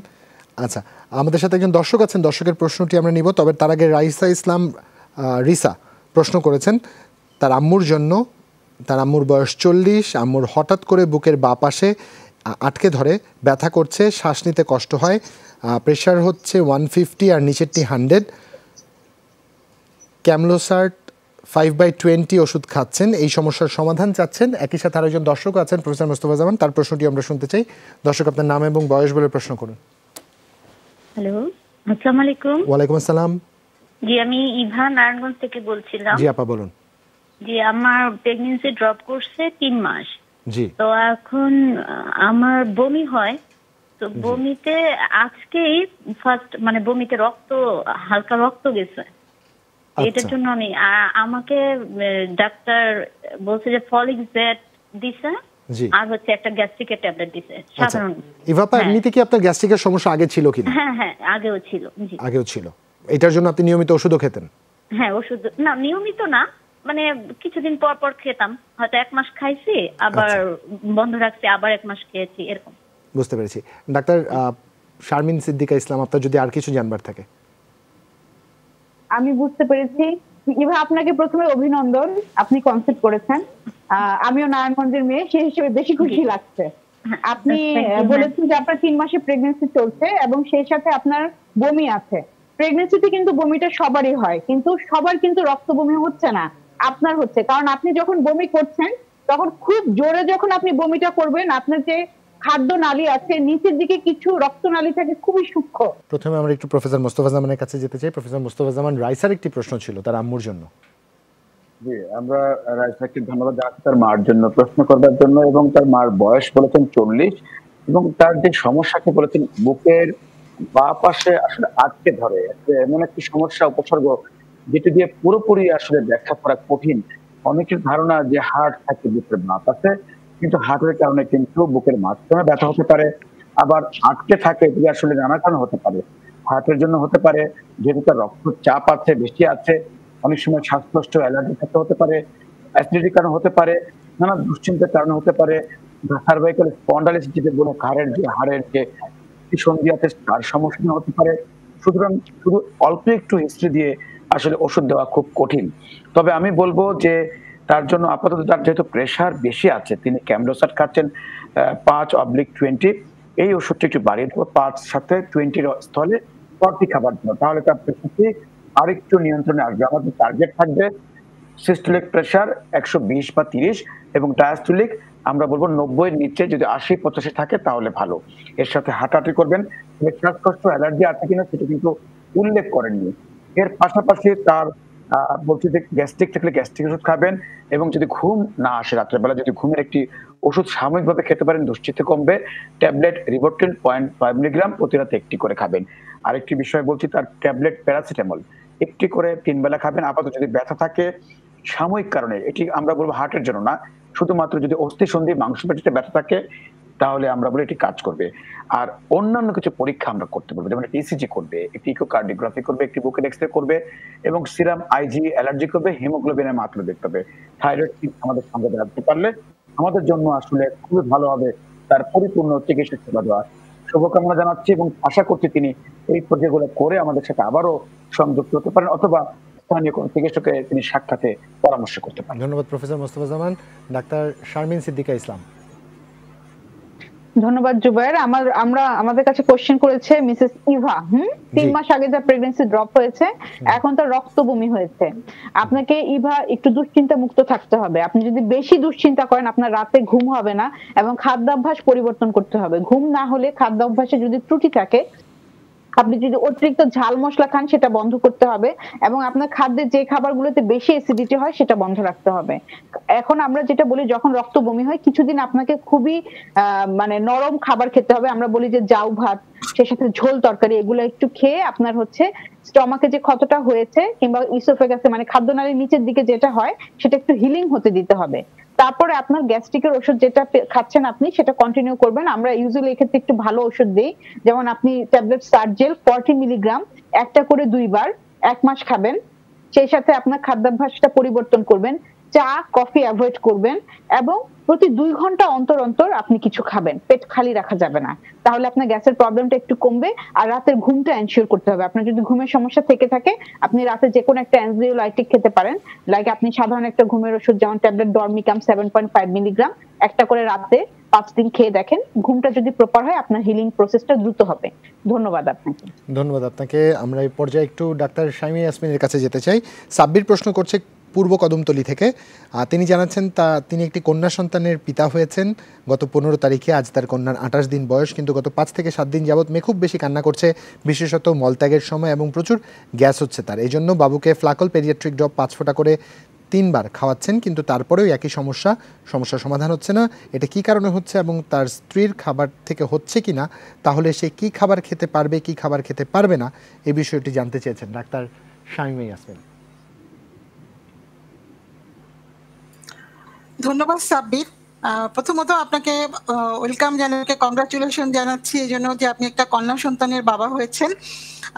A: আচ্ছা, আমাদের সাথে একজন দর্শক আছেন, দর্শকের প্রশ্নটি আমরা নিব, তবে তার আগে রাইসা ইসলাম রিসা প্রশ্ন করেছেন তার আম্মুর জন্য। তার আম্মুর বয়স 40, আম্মুর হঠাৎ করে বুকের বাঁ পাশে আটকে ধরে, ব্যথা করছে, শ্বাস নিতে কষ্ট হয়, প্রেশার হচ্ছে 150 আর নিচেরটি 100, ক্যামলোসার্ট 5/20 ওষুধ খাচ্ছেন, এই সমস্যার সমাধান চাচ্ছেন। একই সাথে আরো একজন দর্শক আছেন, প্রফেসর মোস্তফা জামান, তার প্রশ্নটি আমরা শুনতে চাই। দর্শক, আপনার নাম এবং বয়স বলে প্রশ্ন করুন।
I: হ্যালো, আসসালামু আলাইকুম।
A: ওয়ালাইকুম আসসালাম।
I: জি, আমি ইভা নারায়ণগঞ্জ থেকে বলছিলাম।
A: জি আপা, বলুন।
I: জি, আমার প্রেগন্যান্সি ড্রপ করছে 3 মাস।
A: জি।
I: তো এখন আমার বমি হয়, তো বমিতে আজকেই ফার্স্ট মানে বমিতে হালকা রক্ত গেছে। এটার জন্য আমাকে ডাক্তার বলছে যে ফলিক জেড দিছে, আর হচ্ছে একটা গ্যাস্ট্রিকের ট্যাবলেট দিছে সাধারণ।
A: ইভাপা, এমনিতে কি আপনার গ্যাস্ট্রিকের সমস্যা আগে ছিল কিনা?
I: হ্যাঁ হ্যাঁ, আগেও ছিল। জি, আগেও ছিল।
A: এটার জন্য আপনি নিয়মিত ওষুধও খেতেন?
I: হ্যাঁ, ওষুধ না, নিয়মিত না, মানে কিছুদিন পর পর খেতাম, হয়তো 1 মাস খাইছি, আবার বন্ধ রাখছি, আবার 1 মাস খেয়েছি, এরকম।
A: বুঝতে পেরেছি। ডাক্তার শারমিন সিদ্দিকা ইসলাম, আপনার যদি আর কিছু জানবার থাকে।
C: আমি বুঝতে পেরেছি ইভা, আপনাকে প্রথমে অভিনন্দন, আপনি কনসেপ্ট করেছেন। আমিও নারায়ণগঞ্জের মেয়ে, সেই হিসেবে বেশি খুশি লাগছে। আপনি বলেছেন যে আপনার 3 মাসে প্রেগন্যান্সি চলছে এবং সেই সাথে আপনার বমি আছে। প্রেগন্যান্সিতে কিন্তু বমিটা সবারই হয়, কিন্তু সবার কিন্তু রক্ত বমি হচ্ছে না, আপনার হচ্ছে। কারণ আপনি যখন বমি করছেন তখন খুব জোরে যখন আপনি বমিটা করবেন, আপনার যে খাদ্য নালী আছে নিচের দিকে কিছু রক্ত নালী থাকে খুবই সূক্ষ্ম।
A: প্রথমে আমরা একটু প্রফেসর মোস্তফা জামানের কাছে যেতে চাই। প্রফেসর মোস্তফা জামান, রাইসার একটি প্রশ্ন ছিল তার আম্মুর জন্য।
D: জি, আমরা রাইসাকে ধন্যবাদ জানাচ্ছি তার মার জন্য প্রশ্ন করবার জন্য, এবং তার মার বয়স বলেছেন 40, এবং তার যে সমস্যাকে বলেছেন বুকের বাঁ পাশে আসলে আটকে ধরে, এমন একটি সমস্যা উপসর্গ যেটি দিয়ে পুরোপুরি আসলে ব্যাখ্যা করা কঠিন। অনেকের ধারণা যে হার্ট থাকে বুকের বাঁ পাশে, কিন্তু হার্টের কারণে কিন্তু বুকের মাঝখানে ব্যথা হতে পারে, আবার আটকে থাকে এটি আসলে নানা কারণ হতে পারে। হার্টের জন্য হতে পারে, যেহেতু তার রক্তচাপ আছে, বেশি আছে, অনেক সময় শ্বাসকষ্ট, অ্যালার্জি থাকতে হতে পারে, অ্যাসিডিটির কারণে হতে পারে, নানা দুশ্চিন্তার কারণে হতে পারে, সার্ভাইকাল স্পন্ডাইলিটিস যেটা বলে হাড়ের যে সন্ধি আছে তার সমস্যা হতে পারে। সুতরাং শুধু অল্প একটু হিস্ট্রি দিয়ে আসলে ওষুধ দেওয়া খুব কঠিন। তবে আমি বলবো যে তার জন্য আপাতত তার যেহেতু প্রেশার বেশি আছে, তিনি ক্যামডোসাট খাচ্ছেন 5/20, এই ওষুধটা একটু বাড়িয়ে দেবো 5 সাথে 20 স্থলে 40 খাবার জন্য, তাহলে তার প্রেশারটি আরেকটু নিয়ন্ত্রণে আসবে। আমাদের টার্গেট থাকবে সিস্টোলিক প্রেশার 120 বা 30, এবং ডায়াস্টোলিক আমরা বলবো 90-এর নিচে, যদি 80-85 থাকে তাহলে ভালো। এর সাথে হাঁটাহাঁটি করবেন। শ্বাসকষ্ট, অ্যালার্জি আছে কিনা সেটা কিন্তু উল্লেখ করেননি। এর পাশাপাশি তার বলছি যে গ্যাস্ট্রিক থাকলে গ্যাস্ট্রিক ওষুধ খাবেন, এবং যদি ঘুম না আসে রাত্রেবেলা, যদি ঘুমের একটি ওষুধ সাময়িকভাবে খেতে পারেন, দুশ্চিন্তা কমবে। ট্যাবলেট রিবোট্রিন 0.5 মিলিগ্রাম প্রতি রাতে একটি করে খাবেন। আরেকটি বিষয় বলছি, তার ট্যাবলেট প্যারাসিটামল একটি করে 3 বেলা খাবেন। আপাতত যদি ব্যথা থাকে সাময়িক কারণে, এটি আমরা বলবো হার্টের জন্য না, শুধুমাত্র যদি অস্থি সন্ধি মাংসপেশিতে ব্যথা থাকে তাহলে আমরা বলি এটি কাজ করবে। আর অন্যান্য কিছু পরীক্ষা আমরা করতে পারবো, যেমন ইসিজি করবে, একটি ইকোকার্ডিওগ্রাফি করবে, একটি বুকের এক্সরে করবে, এবং সিরাম আইজি অ্যালার্জি করবে, হিমোগ্লোবিনের মাত্রা দেখতে হবে। থাইরয়েড আমাদের সঙ্গে রাখতে পারলে আমাদের জন্য আসলে খুবই ভালো হবে তার পরিপূর্ণ চিকিৎসা সেবা দেওয়া। শুভকামনা জানাচ্ছি, এবং আশা করছি তিনি এই পর্যায়গুলো করে আমাদের সাথে আবারও সংযুক্ত হতে পারেন, অথবা স্থানীয় কোনো চিকিৎসকের তিনি সাক্ষাতে পরামর্শ করতে পারেন।
A: ধন্যবাদ প্রফেসর মোস্তফা জামান। ডাক্তার শারমিন সিদ্দিকা ইসলাম।
C: ধন্যবাদ জুবায়ের। আমাদের কাছে কোশ্চেন করেছে মিসেস ইভা। 3 মাস আগে যা প্রেগন্যান্সি ড্রপ হয়েছে, এখন তার রক্ত বমি হয়েছে। আপনাকে ইভা একটু দুশ্চিন্তা মুক্ত থাকতে হবে। আপনি যদি বেশি দুশ্চিন্তা করেন আপনার রাতে ঘুম হবে না, এবং খাদ্যাভ্যাস পরিবর্তন করতে হবে। ঘুম না হলে খাদ্যাভ্যাসে যদি ত্রুটি থাকে, আপনি যদি অতিরিক্ত ঝাল মশলা খান সেটা বন্ধ করতে হবে, এবং আপনার খাদ্যে যে খাবারগুলোতে বেশি অ্যাসিডিটি হয় সেটা বন্ধ রাখতে হবে। এখন আমরা যেটা বলি, যখন রক্ত বমি হয় কিছুদিন আপনাকে খুবই মানে নরম খাবার খেতে হবে। আমরা বলি যে জাউ ভাত, সে সাথে ঝোল তরকারি, এগুলো একটু খেয়ে আপনার হচ্ছে স্টমাকে যে ক্ষতটা হয়েছে কিংবা ইসোফেগাসে মানে খাদ্যনালীর নিচের দিকে যেটা হয় সেটা একটু হিলিং হতে দিতে হবে। তারপরে আপনার গ্যাস্ট্রিকের ওষুধ যেটা খাচ্ছেন আপনি সেটা কন্টিনিউ করবেন। আমরা ইউজুয়ালি এক্ষেত্রে একটু ভালো ওষুধ দিই, যেমন আপনি ট্যাবলেট সার্জেল 40 মিলিগ্রাম একটা করে 2 বার 1 মাস খাবেন। সেই সাথে আপনার খাদ্যাভ্যাসটা পরিবর্তন করবেন, চা কফি অ্যাভয়েড করবেন, এবং প্রতি 2 ঘন্টা অন্তর অন্তর আপনি কিছু খাবেন। পেট খালি রাখা যাবে না, তাহলে আপনার গ্যাসের প্রবলেমটা একটু কমবে। আর রাতের ঘুমটা এনশিওর করতে হবে। আপনার যদি ঘুমের সমস্যা থেকে থাকে আপনি রাতে যে কোনো একটা অ্যানজিওলাইটিক খেতে পারেন, লাইক আপনি সাধারণ একটা ঘুমের ওষুধ যেমন ট্যাবলেট ডরমিকাম 7.5 মিলিগ্রাম একটা করে রাতে 5 দিন খেয়ে দেখেন। ঘুমটা যদি প্রপার হয় আপনার হিলিং প্রসেসটা দ্রুত হবে। ধন্যবাদ আপনাকে।
A: ধন্যবাদ আপনাকে। আমরা এই পর্যায়ে একটু ডাক্তার শাইমি ইয়াসমিনের কাছে যেতে চাই। সাব্বির প্রশ্ন করছে পূর্ব কদমতলী থেকে। তিনি জানাচ্ছেন তিনি একটি কন্যা সন্তানের পিতা হয়েছেন গত 15 তারিখে। আজ তার কন্যার 28 দিন বয়স, কিন্তু গত 5 থেকে 7 দিন যাবৎ মেয়ে খুব বেশি কান্না করছে, বিশেষত মলত্যাগের সময়, এবং প্রচুর গ্যাস হচ্ছে তার। এই জন্য বাবুকে ফ্লাকল পেডিয়াট্রিক ড্রপ 5 ফোঁটা করে 3 বার খাওয়াচ্ছেন, কিন্তু তারপরেও একই সমস্যার সমাধান হচ্ছে না। এটা কি কারণে হচ্ছে এবং তার স্ত্রীর খাবার থেকে হচ্ছে কিনা, তাহলে সে কি খাবার খেতে পারবে কি খাবার খেতে পারবে না, এই বিষয়টি জানতে চেয়েছেন ডাক্তার শাইমি ইয়াসমিন।
F: ধন্যবাদ সাব্বির। প্রথমত আপনাকে ওয়েলকাম জানাকে কংগ্রাচুলেশন জানাচ্ছি এই জন্য যে আপনি একটা কন্যা সন্তানের বাবা হয়েছেন।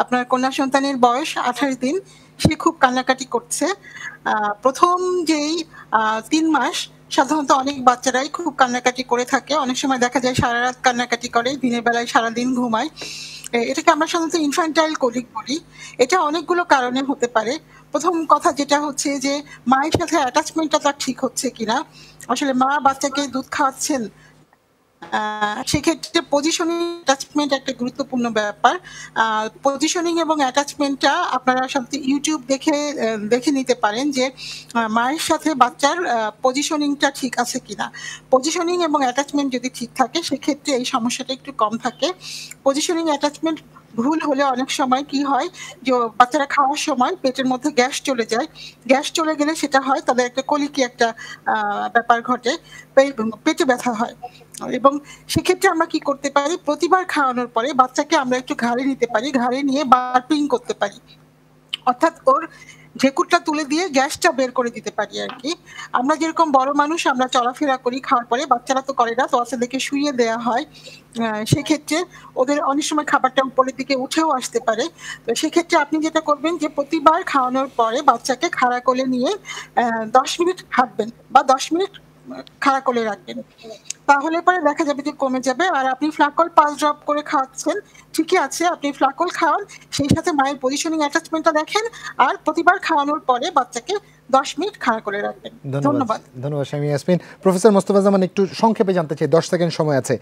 F: আপনার কন্যা সন্তানের বয়স 28 দিন, সে খুব কান্নাকাটি করছে। প্রথম যেই 3 মাস সাধারণত অনেক বাচ্চারাই খুব কান্নাকাটি করে থাকে, অনেক সময় দেখা যায় সারা রাত কান্নাকাটি করে, দিনের বেলায় সারাদিন ঘুমায়। এটাকে আমরা সাধারণত ইনফ্যান্টাইল কোলিক বলি। এটা অনেকগুলো কারণে হতে পারে। প্রথম কথা যেটা হচ্ছে যে মায়ের সাথে অ্যাটাচমেন্টটা তার ঠিক হচ্ছে কিনা। আসলে মা বাচ্চাকে দুধ খাওয়াচ্ছেন, সেক্ষেত্রে পজিশনিং অ্যাটাচমেন্ট একটা গুরুত্বপূর্ণ ব্যাপার। পজিশনিং এবং অ্যাটাচমেন্টটা আপনারা সাথে ইউটিউব দেখে নিতে পারেন যে মায়ের সাথে বাচ্চার পজিশনিংটা ঠিক আছে কিনা। পজিশনিং এবং অ্যাটাচমেন্ট যদি ঠিক থাকে সেক্ষেত্রে এই সমস্যাটা একটু কম থাকে। পজিশনিং অ্যাটাচমেন্ট ভুল হলে অনেক সময় কি হয় যে বাচ্চারা খাওয়ার সময় পেটের মধ্যে গ্যাস চলে যায়, গ্যাস চলে গেলে সেটা হয় তাদের একটা কলিকি একটা ব্যাপার ঘটে, পেটে ব্যথা হয়। এবং সেক্ষেত্রে আমরা কি করতে পারি, প্রতিবার খাওয়ানোর পরে বাচ্চাকে আমরা একটু ঘাড়ে নিতে পারি, ঘাড়ে নিয়ে বার্পিং করতে পারি, অর্থাৎ ওর ঢেকুরটা তুলে দিয়ে গ্যাসটা বের করে দিতে পারি আর কি। আমরা যেরকম বড় মানুষ আমরা চলাফেরা করি খাওয়ার পরে, বাচ্চারা তো করে না, তো বাচ্চাদেরকে শুইয়ে দেওয়া হয়। সেক্ষেত্রে ওদের অনেক সময় খাবারটা উপরের দিকে উঠেও আসতে পারে। তো সেক্ষেত্রে আপনি যেটা করবেন যে প্রতিবার খাওয়ানোর পরে বাচ্চাকে খাড়া কোলে নিয়ে 10 মিনিট হাঁটবেন বা 10 মিনিট খাড়া কোলে রাখবেন, তাহলে পরে দেখা যাবে যে কমে যাবে। আর আপনি ফ্লাকল 5 ড্রপ করে খাওয়াচ্ছেন, ঠিকই আছে, আপনি ফ্লাকল খাওয়ান, সেই সাথে মায়ের পজিশনিং অ্যাটাচমেন্টটা দেখেন, আর প্রতিবার খাওয়ানোর পরে বাচ্চাকে 10 মিনিট খাড়া করে রাখবেন। ধন্যবাদ
A: শামীম ইয়াসমিন। প্রফেসর মোস্তফা জামান, একটু সংক্ষেপে জানতে চাই, 10 সেকেন্ড সময় আছে।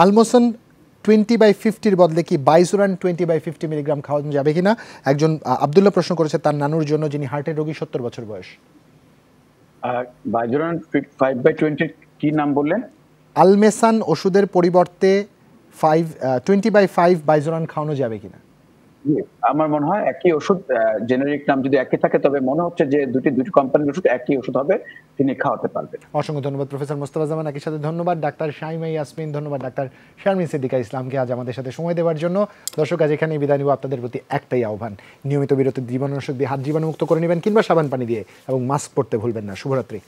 A: আলমোসন 20/50 বদলে কি বাইজুরান 20/50 মিলিগ্রাম খাওয়ানো যাবে কিনা? একজন আব্দুল্লাহ প্রশ্ন করেছে তার নানুর জন্য, যিনি হার্টের রোগী, 70 বছর বয়স।
D: বাইজুরান 5/20 কি নাম বললেন?
A: আলমেসান ওষুধের পরিবর্তে 20/5 বাইজুরান খাওয়ানো যাবে কিনা?
D: আমার মনে হয় একই ওষুধ, জেনেরিক নাম যদি একই থাকে তবে মনে হচ্ছে যে দুটি কোম্পানির ওষুধ একই ওষুধ হবে, তিনি খাওয়াতে পারবেন।
A: অসংখ্য ধন্যবাদ প্রফেসর মোস্তফা জামান, একই সাথে ধন্যবাদ ডাক্তার শাইমা ইয়াসমিন, ধন্যবাদ ডাক্তার শারমিন সিদ্দিকা ইসলামকে আজ আমাদের সাথে সময় দেওয়ার জন্য। দর্শক, আজ এখানেই বিদায় নিব। আপনাদের প্রতি একটাই আহ্বান, নিয়মিত বিরতি জীবাণুনাশক দিয়ে হাত জীবাণুমুক্ত করে নেবেন কিংবা সাবান পানি দিয়ে, এবং মাস্ক পরতে ভুলবেন না। শুভরাত্রি।